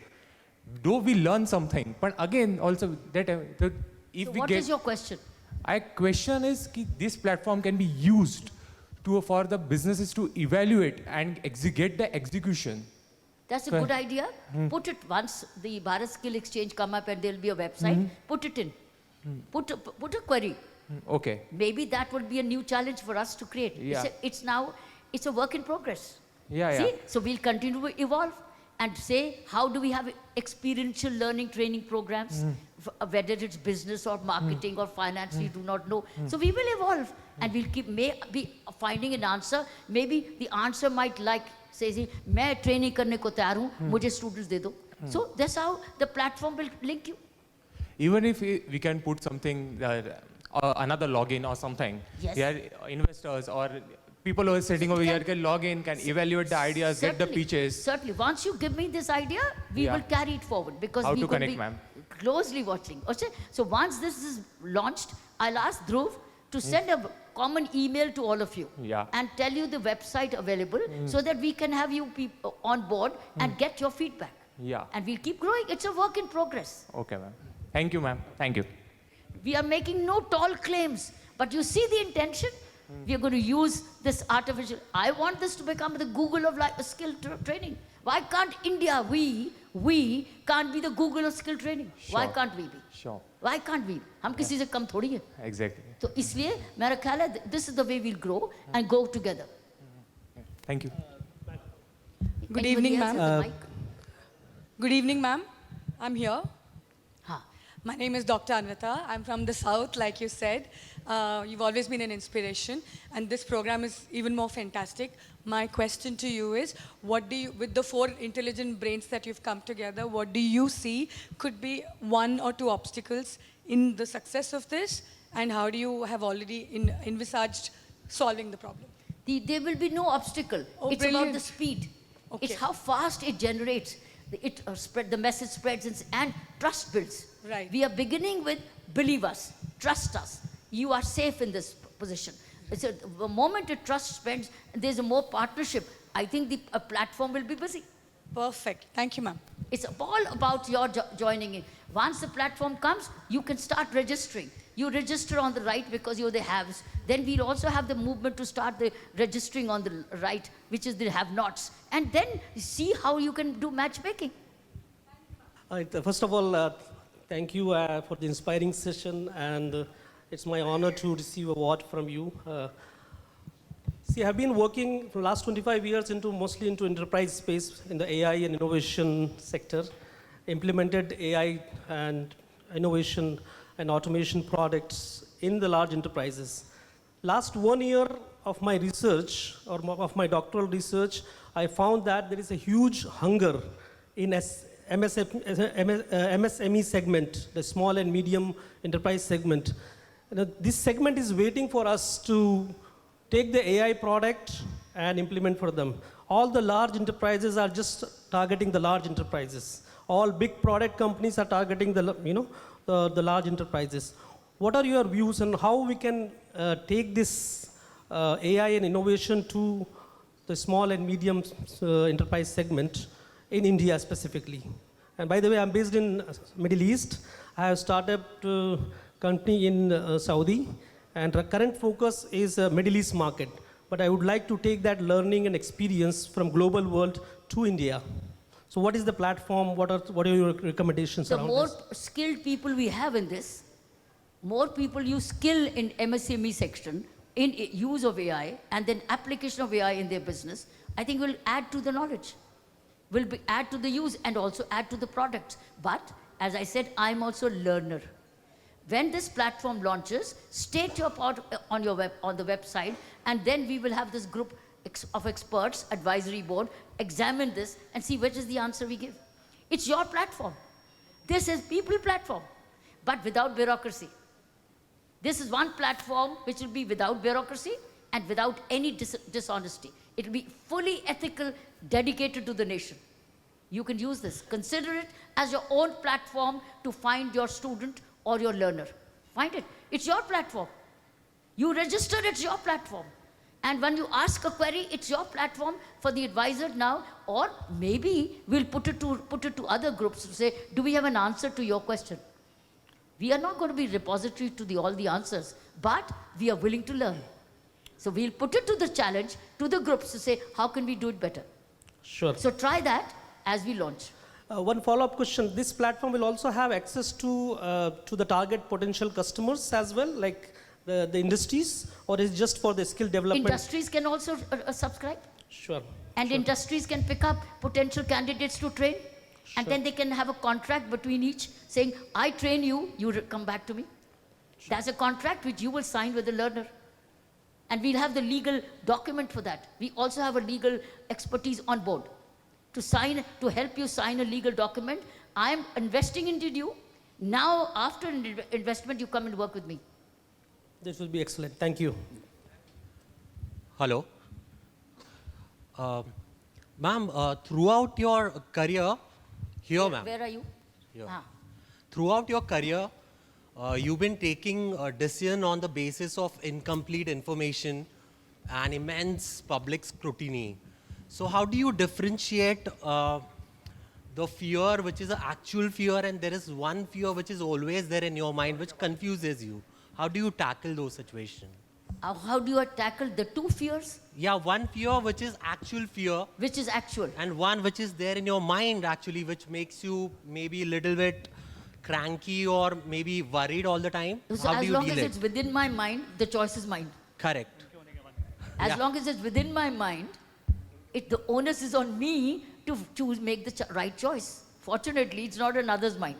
Though we learn something, but again, also that if So we what get... is your question? My question is, this platform can be used for the businesses to evaluate and get the execution. That's a good idea. Put it once the Bharat Skill Exchange come up and there'll be a website. Put it in. Put a query. Okay. Maybe that would be a new challenge for us to create. Yeah. It's a work in progress. Yeah, See? yeah. So we'll continue to evolve and say, how do we have experiential learning training programs? Whether it's business or marketing or finance, we do not know. So we will evolve and we'll be finding an answer. Maybe the answer might say, मैं training करने को तैयार हूँ, मुझे students दे दो. So that's how the platform will link you. Even if we can put something, another login or something, Yes. where investors or people who are sitting over here can log in, can evaluate the ideas, get the pitches. Certainly. Once you give me this idea, we Yeah. will carry it forward because How we to will connect, be ma'am? closely watching. Okay? So once this is launched, I'll ask Dhruv to send a common email to all of you Yeah. and tell you the website available so that we can have you people on board and get your feedback. Yeah. And we'll keep growing. It's a work in progress. Okay, ma'am. Thank you, ma'am. Thank you. We are making no tall claims, but you see the intention? We are going to use this artificial. I want this to become the Google of skill training. Why can't India, we can't be the Google of skill training? Why Sure. can't we be? Sure. Why can't we? हम किसी से कम थोड़ी है. Exactly. तो इसलिए मेरा ख्याल है this is the way we'll grow and go together. Thank you. Good Anybody evening, else ma'am. has the mic? Good evening, ma'am. I'm here. हाँ. My name is Dr. Anvita. I'm from the South, like you said. You've always been an inspiration, and this program is even more fantastic. My question to you is, with the 4 intelligent brains that you've come together, what do you see could be 1 or 2 obstacles in the success of this, and how do you have already envisaged solving the problem? There will be no obstacle. Oh, It's about the brilliant. speed. Okay. It's how fast it generates. The message spreads and trust builds. Right. We are beginning with believe us, trust us. You are safe in this position. So the moment the trust spreads, there's a more partnership. I think the platform will be busy. Perfect. Thank you, ma'am. It's all about your joining in. Once the platform comes, you can start registering. You register on the right because you're the haves. Then we'll also have the movement to start the registering on the right, which is the have-nots. And then see how you can do matchmaking. First of all, thank you for the inspiring session, and it's my honor to receive an award from you. See, I've been working for the last 25 years mostly into enterprise space in the AI and innovation sector, implemented AI and innovation and automation products in the large enterprises. Last 1 year of my research, or of my doctoral research, I found that there is a huge hunger in MSME segment, the small and medium enterprise segment. This segment is waiting for us to take the AI product and implement for them. All the large enterprises are just targeting the large enterprises. All big product companies are targeting the large enterprises. What are your views on how we can take this AI and innovation to the small and medium enterprise segment in India specifically? And by the way, I'm based in Middle East. I have started a company in Saudi, and our current focus is Middle East market. But I would like to take that learning and experience from global world to India. So what is the platform? What are your recommendations The around more this? skilled people we have in this, more people use skill in MSME section, in use of AI, and then application of AI in their business, I think will add to the knowledge, add to the use, and also add to the products. But as I said, I'm also a learner. When this platform launches, state your part on the website, and then we will have this group of experts, advisory board, examine this and see which is the answer we give. It's your platform. This is people platform, but without bureaucracy. This is one platform which will be without bureaucracy and without any dishonesty. It will be fully ethical, dedicated to the nation. You can use this. Consider it as your own platform to find your student or your learner. Find it. It's your platform. You register, it's your platform. And when you ask a query, it's your platform for the advisor now, or maybe we'll put it to other groups to say, do we have an answer to your question? We are not going to be repository to all the answers, but we are willing to learn. So we'll put it to the challenge, to the groups to say, how can we do it better? Sure. So try that as we launch. One follow-up question. This platform will also have access to the target potential customers as well, like the industries, or is it just for the skill development? Industries can also subscribe. Sure. And sure. industries can pick up potential candidates to train. And then they can have a contract between each saying, I train you, you come back to me. That's a contract which you will sign with the learner. And we'll have the legal document for that. We also have a legal expertise on board to help you sign a legal document. I'm investing into you. Now, after investment, you come and work with me. This will be excellent. Thank you. Hello. Ma'am, throughout your career, here ma'am, Where are you? Here. Ah. Throughout your career, you've been taking a decision on the basis of incomplete information and immense public scrutiny. So how do you differentiate the fear which is an actual fear, and there is one fear which is always there in your mind which confuses you? How do you tackle those situations? How do you tackle the two fears? Yeah, one fear which is actual fear, Which is actual. and one which is there in your mind actually, which makes you maybe a little bit cranky or maybe worried all the time. So How do as you long deal as it? it's within my mind, the choice is mine. Correct. As Yeah. long as it's within my mind, the onus is on me to make the right choice. Fortunately, it's not another's mind.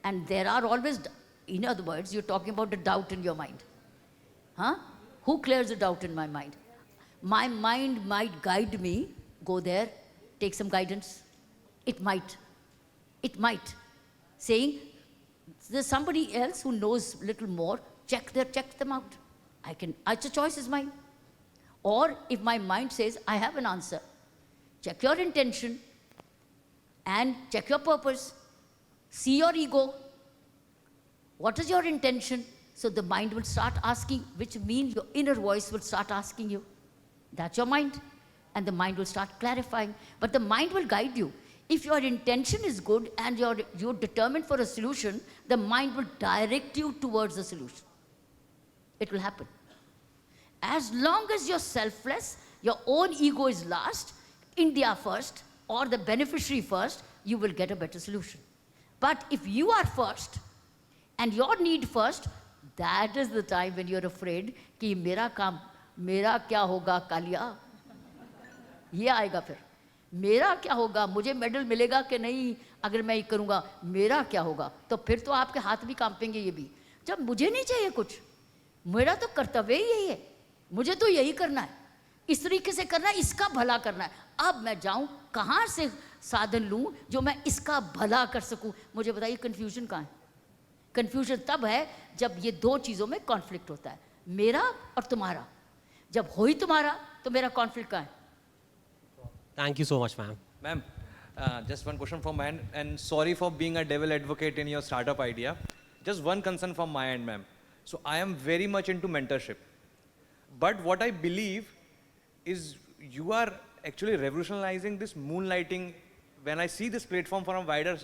And there are always, in other words, you're talking about the doubt in your mind. Huh? Who clears the doubt in my mind? My mind might guide me, go there, take some guidance. It might. It might. Saying, there's somebody else who knows a little more, check them out. The choice is mine. Or if my mind says, I have an answer, check your intention and check your purpose. See your ego. What is your intention? So the mind will start asking, which means your inner voice will start asking you. That's your mind. And the mind will start clarifying. But the mind will guide you. If your intention is good and you're determined for a solution, the mind will direct you towards the solution. It will happen. As long as you're selfless, your own ego is last, India first, or the beneficiary first, you will get a better solution. But if you are first, and your need first, that is the time when you're afraid कि मेरा काम, मेरा क्या होगा कालिया, ये आएगा फिर. मेरा क्या होगा, मुझे मेडल मिलेगा कि नहीं अगर मैं ये करूँगा, मेरा क्या होगा. तो फिर तो आपके हाथ भी कांपेंगे ये भी. जब मुझे नहीं चाहिए कुछ, मेरा तो कर्तव्य ही यही है, मुझे तो यही करना है, इस तरीके से करना है, इसका भला करना है. अब मैं जाऊँ कहाँ से साधन लूँ जो मैं इसका भला कर सकूँ. मुझे बताइए कन्फ्यूजन कहाँ है. कन्फ्यूजन तब है जब ये दो चीज़ों में कॉन्फ्लिक्ट होता है, मेरा और तुम्हारा. जब हो ही तुम्हारा तो मेरा कॉन्फ्लिक्ट कहाँ है. Thank you so much, ma'am. Ma'am, just one question from my end, and sorry for being a devil advocate in your startup idea. Just one concern from my end, ma'am. So I am very much into mentorship. But what I believe is you are actually revolutionizing this moonlighting. When I see this platform from a wider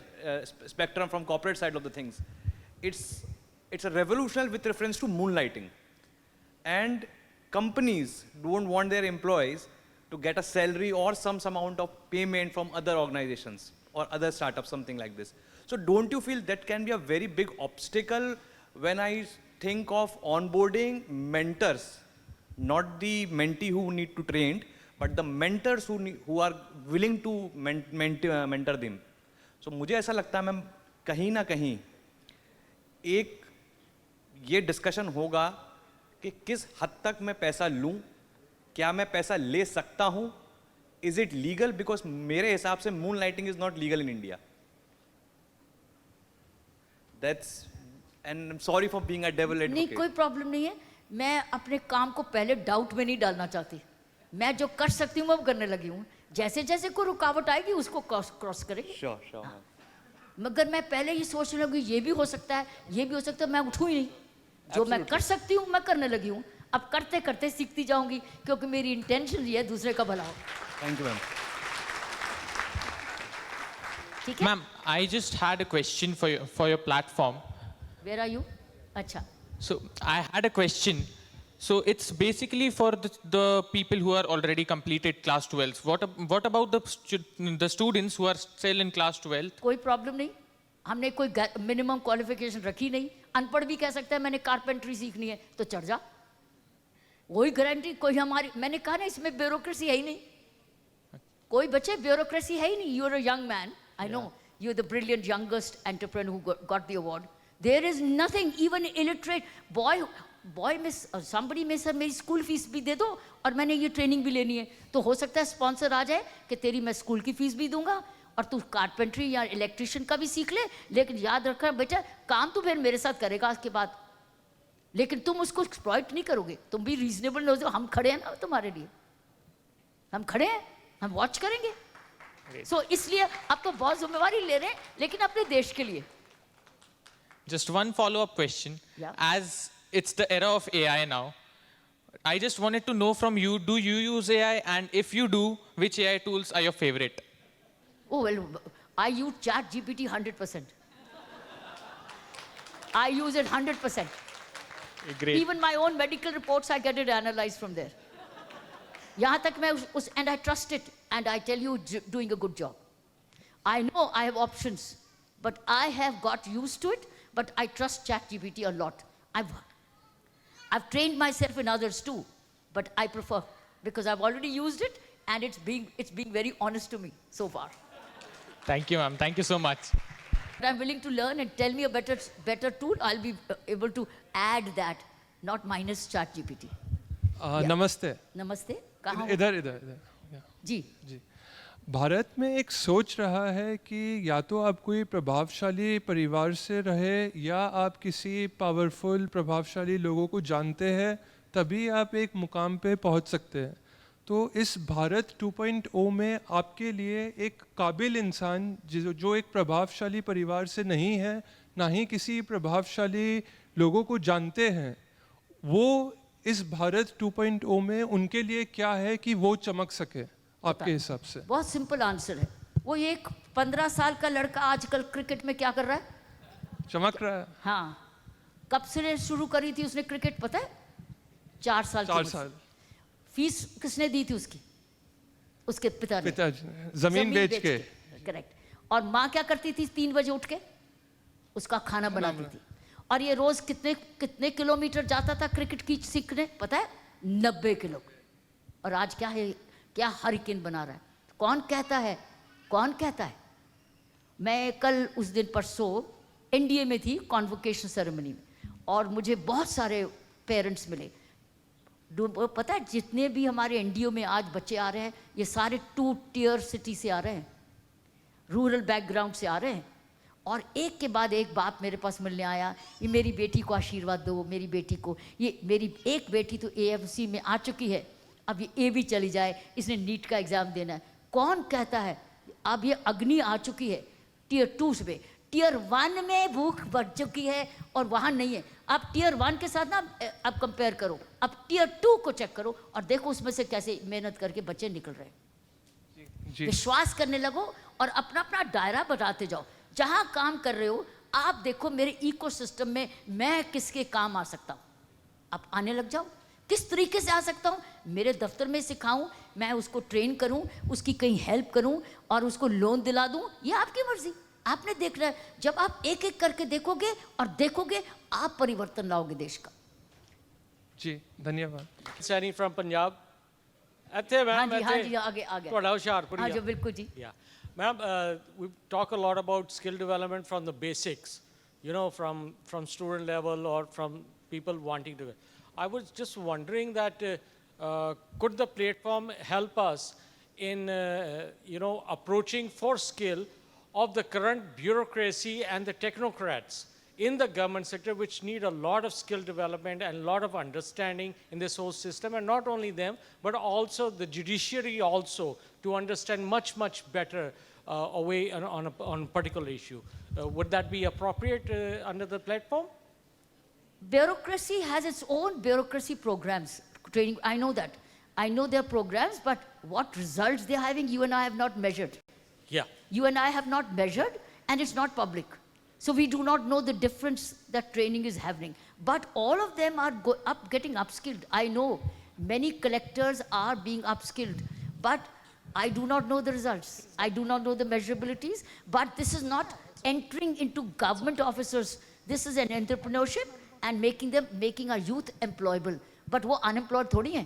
spectrum from corporate side of the things, it's a revolution with reference to moonlighting. And companies don't want their employees to get a salary or some amount of payment from other organizations or other startups, something like this. So don't you feel that can be a very big obstacle when I think of onboarding mentors, not the mentee who need to train, but the mentors who are willing to mentor them. So मुझे ऐसा लगता है ma'am कहीं ना कहीं एक ये discussion होगा कि किस हद तक मैं पैसा लूं, क्या मैं पैसा ले सकता हूं, इज इट लीगल, बिकॉज मेरे हिसाब से moon lighting is not legal in India. That's and sorry for being a devil advocate. नहीं, कोई प्रॉब्लम नहीं है. मैं अपने काम को पहले डाउट में नहीं डालना चाहती. मैं जो कर सकती हूँ वो करने लगी हूँ. जैसे जैसे कोई रुकावट आएगी उसको क्रॉस करेंगे. श्योर. मगर मैं पहले ये सोचने लगी ये भी हो सकता है, ये भी हो सकता है, मैं उठूँ ही नहीं. जो मैं कर सकती हूँ मैं करने लगी हूँ. अब करते करते सीखती जाऊंगी क्योंकि मेरी इंटेंशन ये है दूसरे का भला हो. Thank you ma'am. ठीक है Ma'am, I just had a question for your platform. Where are you? अच्छा. So I had a question. So it's basically for the people who are already completed class 12. What about the students who are still in class 12? कोई problem नहीं. हमने कोई minimum qualification रखी नहीं. अनपढ़ भी कह सकता है मैंने कारपेंट्री सीखनी है तो चढ़ जा. वही गारंटी कोई हमारी, मैंने कहा ना इसमें ब्यूरोक्रेसी है ही नहीं. कोई बच्चे ब्यूरोक्रेसी है ही नहीं. You are a young man, I know you are the brilliant youngest entrepreneur who got the award. There is nothing. Even illiterate boy में somebody में सर मेरी स्कूल फीस भी दे दो और मैंने ये ट्रेनिंग भी लेनी है, तो हो सकता है स्पॉन्सर आ जाए कि तेरी मैं स्कूल की फीस भी दूंगा और तू कारपेंट्री या इलेक्ट्रिशियन का भी सीख ले, लेकिन याद रखना बेटा काम तो फिर मेरे साथ करेगा उसके बाद, लेकिन तुम उसको एक्सप्लॉइट नहीं करोगे. तुम भी रीजनेबल हो. हम खड़े हैं ना तुम्हारे लिए, हम खड़े हैं, हम वॉच करेंगे. सो इसलिए आप तो बहुत जिम्मेवारी ले रहे हैं, लेकिन अपने देश के लिए. Just one follow-up question. Yeah. As it's the era of AI now, I just wanted to know from you, do you use AI? And if you do, which AI tools are your favorite? Oh, well, I use ChatGPT 100%. I use it 100%. Great. Even my own medical reports, I get it analyzed from there. यहाँ तक मैं and I trust it, and I tell you, doing a good job. I know I have options, but I have got used to it, but I trust ChatGPT a lot. I've trained myself in others too, but I prefer, because I've already used it, and it's being very honest to me so far. Thank you, ma'am. Thank you so much. But I'm willing to learn, and tell me a better tool, I'll be able to add that, not minus ChatGPT. नमस्ते. नमस्ते. कहाँ हो? इधर जी. भारत में एक सोच रहा है कि या तो आप कोई प्रभावशाली परिवार से रहे या आप किसी पावरफुल प्रभावशाली लोगों को जानते हैं तभी आप एक मुकाम पे पहुंच सकते हैं। तो इस भारत 2.0 में आपके लिए एक काबिल इंसान जो एक प्रभावशाली परिवार से नहीं है, ना ही किसी प्रभावशाली लोगों को जानते हैं, वो इस भारत 2.0 में उनके लिए क्या है कि वो चमक सके आपके हिसाब से? बहुत सिंपल आंसर है। वो एक 15 साल का लड़का आजकल क्रिकेट में क्या कर रहा है? चमक रहा है। हाँ, कब से शुरू करी थी उसने क्रिकेट पता है? 4 साल की 4 उम्र से। साल। फीस किसने दी थी उसकी? उसके पिता ने। पिताजी ने जमीन बेच के। करेक्ट। और माँ क्या करती थी 3 बजे उठ के? उसका खाना बनाती थी। और ये रोज कितने किलोमीटर जाता था क्रिकेट की सीखने पता है? 90 किलो। और आज क्या है? क्या हरिकेन बना रहा है? कौन कहता है? कौन कहता है? मैं कल उस दिन परसों एनडीए में थी कॉन्वोकेशन सेरेमनी में, और मुझे बहुत सारे पेरेंट्स मिले। पता है जितने भी हमारे एनडीओ में आज बच्चे आ रहे हैं, ये सारे 2 टियर सिटी से आ रहे हैं, रूरल बैकग्राउंड से आ रहे हैं। और एक के बाद एक बाप मेरे पास मिलने आया, ये मेरी बेटी को आशीर्वाद दो, मेरी बेटी को। ये मेरी एक बेटी तो एएफसी में आ चुकी है, अब ये ए भी चली जाए, इसने नीट का एग्ज़ाम देना है। कौन कहता है? अब ये अग्नि आ चुकी है टियर 2 में। टियर 1 में भूख बढ़ चुकी है और वहाँ नहीं है। आप टियर 1 के साथ ना अब कंपेयर करो, अब टियर 2 को चेक करो और देखो उसमें से कैसे मेहनत करके बच्चे निकल रहे हैं। विश्वास करने लगो और अपना अपना दायरा बढ़ाते जाओ। जहाँ काम कर रहे हो आप देखो मेरे इकोसिस्टम में मैं किसके काम आ सकता हूँ, आप आने लग जाओ। किस तरीके से आ सकता हूँ? मेरे दफ्तर में सिखाऊं, मैं उसको ट्रेन करूं, उसकी कहीं हेल्प करूं और उसको लोन दिला दूं, ये आपकी मर्जी। आपने देखना है। जब आप एक एक करके देखोगे और देखोगे, आप परिवर्तन लाओगे देश का। जी धन्यवाद। सैनी फ्रॉम पंजाब। ਇੱਥੇ हाँ मैम जी, हाँ जी, आगे आगे। ਤੁਹਾਡਾ ਹੁਸ਼ਿਆਰਪੁਰ हाँ जी, बिल्कुल जी। Yeah. Ma'am, we talk a lot about skill development from the basics, you know, from student level or from people wanting to. I was just wondering that could the platform help us in, you know, approaching for skill of the current bureaucracy and the technocrats in the government sector, which need a lot of skill development and a lot of understanding in this whole system, and not only them, but also the judiciary also, to understand much, much better away on a particular issue. Would that be appropriate under the platform? Bureaucracy has its own bureaucracy programs, training. I know that. I know their programs, but what results they're having, you and I have not measured. Yeah. You and I have not measured, and it's not public. So we do not know the difference that training is happening. But all of them are getting upskilled. I know many collectors are being upskilled, but I do not know the results. I do not know the measurabilities, but this is not entering into government officers. This is an entrepreneurship and making our youth employable. But वो unemployed थोड़ी हैं।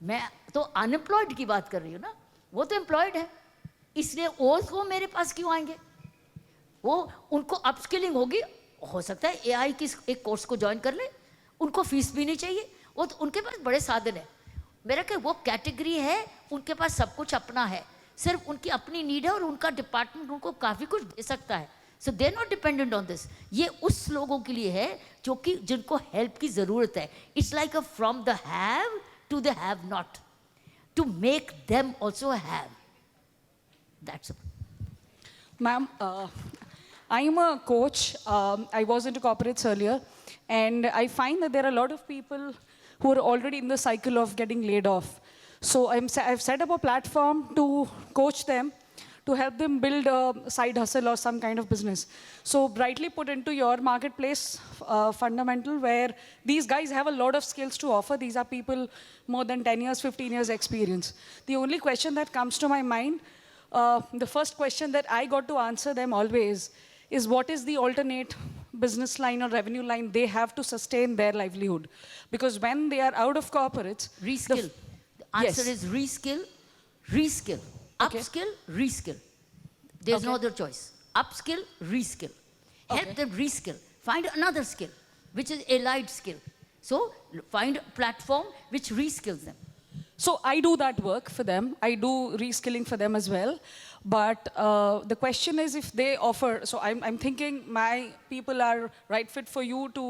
मैं तो unemployed की बात कर रही हूँ ना, वो तो employed है। इसलिए वो मेरे पास क्यों आएंगे? वो उनको अपस्किलिंग होगी, हो सकता है एआई की एक कोर्स को ज्वाइन कर ले, उनको फीस भी नहीं चाहिए, वो तो उनके पास बड़े साधन है। मेरा क्या वो कैटेगरी है, उनके पास सब कुछ अपना है, सिर्फ उनकी अपनी नीड है और उनका डिपार्टमेंट उनको काफ़ी कुछ दे सकता है। So they not dependent on this. ये उस लोगों के लिए है जो कि जिनको हेल्प की ज़रूरत है। It's like a from the have to the have not, to make them also have. That's Ma'am, I am a coach. I was into corporates earlier, and I find that there are a lot of people who are already in the cycle of getting laid off. So I've set up a platform to coach them, to help them build a side hustle or some kind of business. So brightly put into your marketplace fundamental, where these guys have a lot of skills to offer. These are people more than 10 years, 15 years experience. The only question that comes to my mind, the first question that I got to answer them always is, what is the alternate business line or revenue line they have to sustain their livelihood? Because when they are out of corporates... Reskill. The answer is reskill, reskill. Okay. Upskill, reskill. There's no other choice. Upskill, reskill. Help them reskill. Find another skill, which is allied skill. So find a platform which reskills them. So I do that work for them. I do reskilling for them as well. But the question is, if they offer, so I'm thinking my people are right fit for you to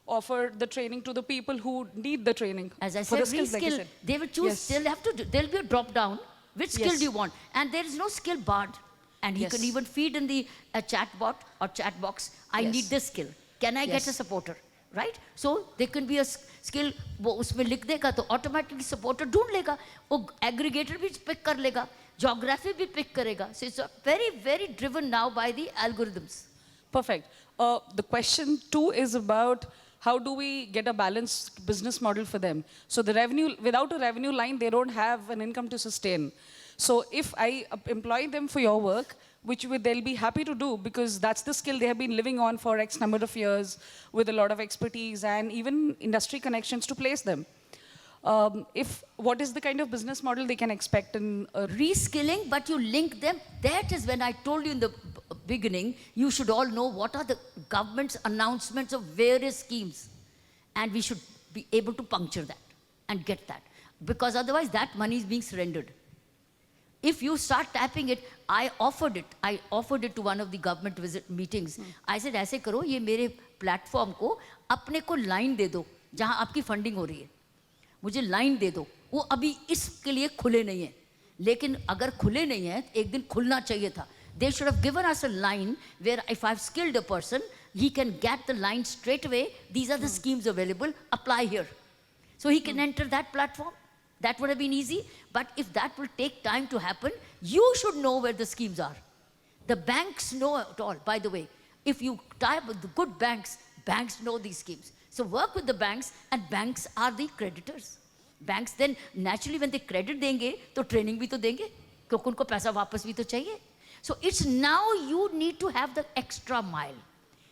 offer the training to the people who need the training. As I for said, the skills, like you reskill. said. They will choose. Yes. They'll have to. There'll be a drop down. Which skill Yes. do you want? And there is no skill barred. And he Yes. can even feed in the chat bot or chat box. I Yes. need this skill. Can I get Yes. a supporter? Right? So there can be a skill. वो उसमें लिख देगा तो automatically supporter ढूंढ लेगा. वो aggregator भी pick कर लेगा. Geography भी pick करेगा. So it's very very driven now by the algorithms. Perfect. The question too is about how do we get a balanced business model for them? So the revenue, without a revenue line, they don't have an income to sustain. So if I employ them for your work, which they'll be happy to do because that's the skill they have been living on for X number of years with a lot of expertise and even industry connections to place them. What is the kind of business model they can expect in reskilling, but you link them. That is when I told you in the beginning, you should all know what are the government's announcements of various schemes. And we should be able to puncture that and get that. Because otherwise that money is being surrendered. If you start tapping it, I offered it to one of the government visit meetings. I said, ऐसे करो, ये मेरे platform को अपने को line दे दो, जहाँ आपकी फंडिंग हो रही है. मुझे लाइन दे दो. वो अभी इसके लिए खुले नहीं है. लेकिन अगर खुले नहीं है, एक दिन खुलना चाहिए था. They should have given us a line where if I've skilled a person, he can get the line straight away. These are the schemes available. Apply here. So he can enter that platform. That would have been easy. But if that will take time to happen, you should know where the schemes are. The banks know it all, by the way. If you tie up with the good banks, banks know these schemes. So work with the banks, and banks are the creditors. Banks then, naturally, when they credit देंगे, तो training भी तो देंगे, क्योंकि उनको पैसा वापस भी तो चाहिए. So it's now you need to have the extra mile.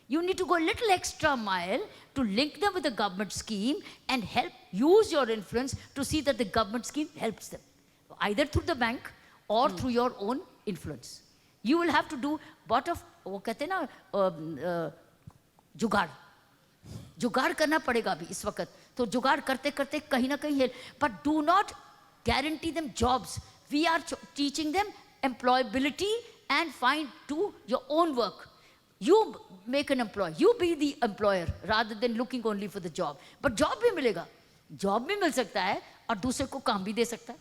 You need to go a little extra mile to link them with the government scheme and help use your influence to see that the government scheme helps them, either through the bank or through your own influence. You will have to do what of वो कहते हैं ना जुगाड़ जुगाड़ करना पड़ेगा अभी इस वक्त तो जुगाड़ करते करते कहीं ना कहीं but do not guarantee them jobs. We are teaching them employability and find do your own work. You make an employer. You be the employer rather than looking only for the job. But job भी मिलेगा. Job भी मिल सकता है और दूसरे को काम भी दे सकता है.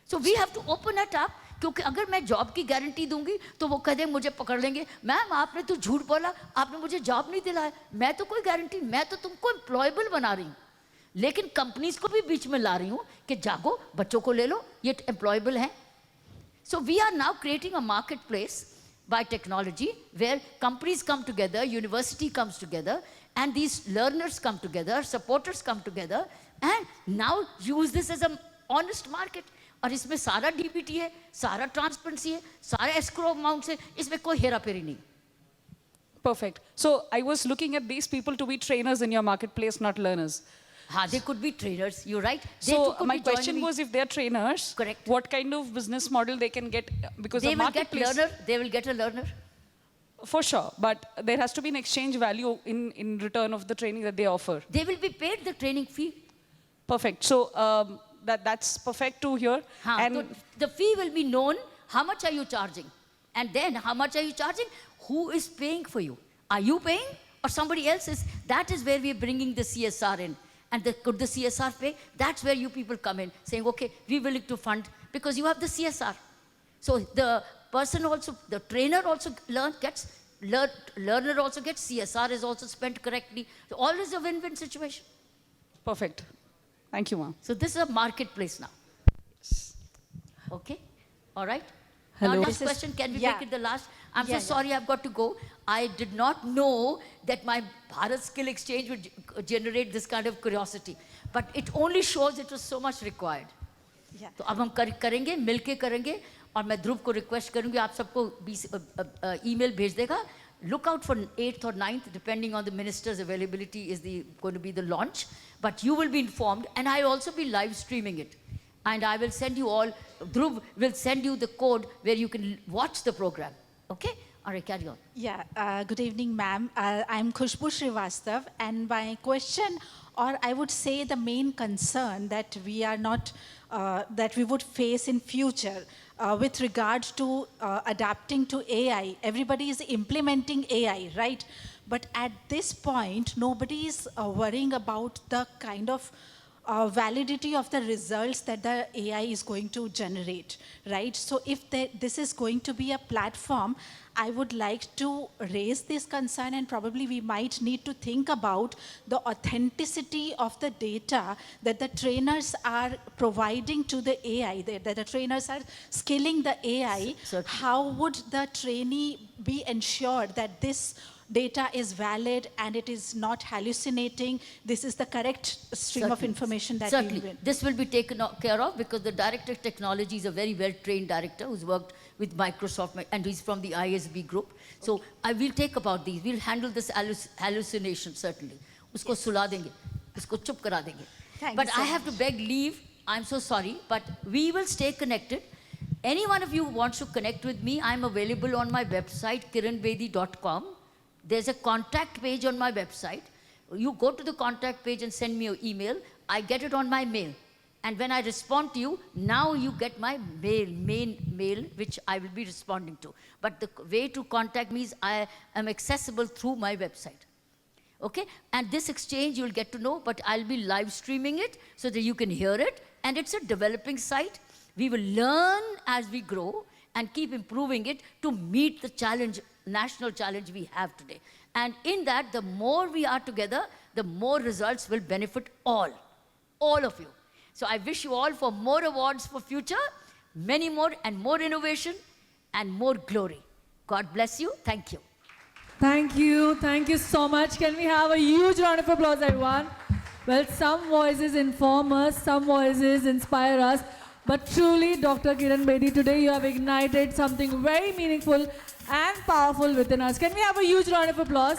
So we have to open it up. क्योंकि अगर मैं जॉब की गारंटी दूंगी तो वो कह देंगे मुझे पकड़ लेंगे मैम आपने तो झूठ बोला आपने मुझे जॉब नहीं दिलाया मैं तो कोई गारंटी मैं तो तुमको एम्प्लॉयबल बना रही हूँ लेकिन कंपनीज को भी बीच में ला रही हूँ कि जागो बच्चों को ले लो ये एम्प्लॉयबल हैं so we are now creating a market place by technology where companies come together, university comes together and these learners come together, supporters come together and now use this as an honest market. और इसमें सारा DBT है सारा transparency है सारा escrow amounts है इसमें कोई हेराफेरी नहीं Perfect. So I was looking at these people to be trainers in your marketplace, not learners. They could be trainers. You're right. They So too could my be joining question me. was, if they're trainers, correct, what kind of business model they can get? Because they the will get marketplace, learner. They will get a learner. for sure. But there has to be an exchange value in return of the training that they offer. They will be paid the training fee. Perfect. So that's perfect to hear. And so the fee will be known. How much are you charging? And then how much are you charging? Who is paying for you? Are you paying or somebody else is? That is where we are bringing the CSR in. And could the CSR pay? That's where you people come in, saying, okay, we're willing to fund because you have the CSR. So the person also, the trainer also learner also gets, CSR is also spent correctly. So all is a win-win situation. Perfect. Thank you, ma'am. So this is a marketplace now. Okay? All right? Hello. Now, last question. Can we make it the last? I'm so sorry I've got to go. I did not know that my Bharat Skill Exchange would generate this kind of curiosity. But it only shows it was so much required. तो अब हम करेंगे मिलके करेंगे और मैं ध्रुव को request करूंगी आप सबको ईमेल भेज देगा look out for 8th or 9th depending on the minister's availability is going to be the launch but you will be informed and I also be live streaming it and I will send you all Dhruv will send you the code where you can watch the program okay all right carry on good evening ma'am I'm Khushbu Srivastav and my question or I would say the main concern that we are not that we would face in future with regard to adapting to AI. Everybody is implementing AI, right? But at this point, nobody is worrying about the kind of validity of the results that the AI is going to generate, right? So if this is going to be a platform, I would like to raise this concern, and probably we might need to think about the authenticity of the data that the trainers are providing to the AI, that the trainers are skilling the AI. How would the trainee be ensured that this data is valid and it is not hallucinating? This is the correct stream of information that we will. This will be taken care of because the director of technology is a very well-trained director who's worked with Microsoft and he's from the ISB group. So I will take about these. We'll handle this hallucination certainly. Usko sula denge, usko chup kara denge. But I have to beg leave. I'm so sorry, but we will stay connected. Any one of you who wants to connect with me, I'm available on my website, kiranbedi.com. There's a contact page on my website. You go to the contact page and send me your email. I get it on my mail. And when I respond to you, now you get my main mail, which I will be responding to. But the way to contact me is I am accessible through my website. Okay? And this exchange you'll get to know, but I'll be live streaming it so that you can hear it. And it's a developing site. We will learn as we grow and keep improving it to meet the challenge, national challenge we have today. And in that, the more we are together, the more results will benefit all of you. So I wish you all for more awards for future, many more and more innovation and more glory. God bless you. Thank you. Thank you. Thank you so much. Can we have a huge round of applause, everyone? Well, some voices inform us, some voices inspire us. But truly, Dr. Kiran Bedi, today you have ignited something very meaningful and powerful within us. Can we have a huge round of applause?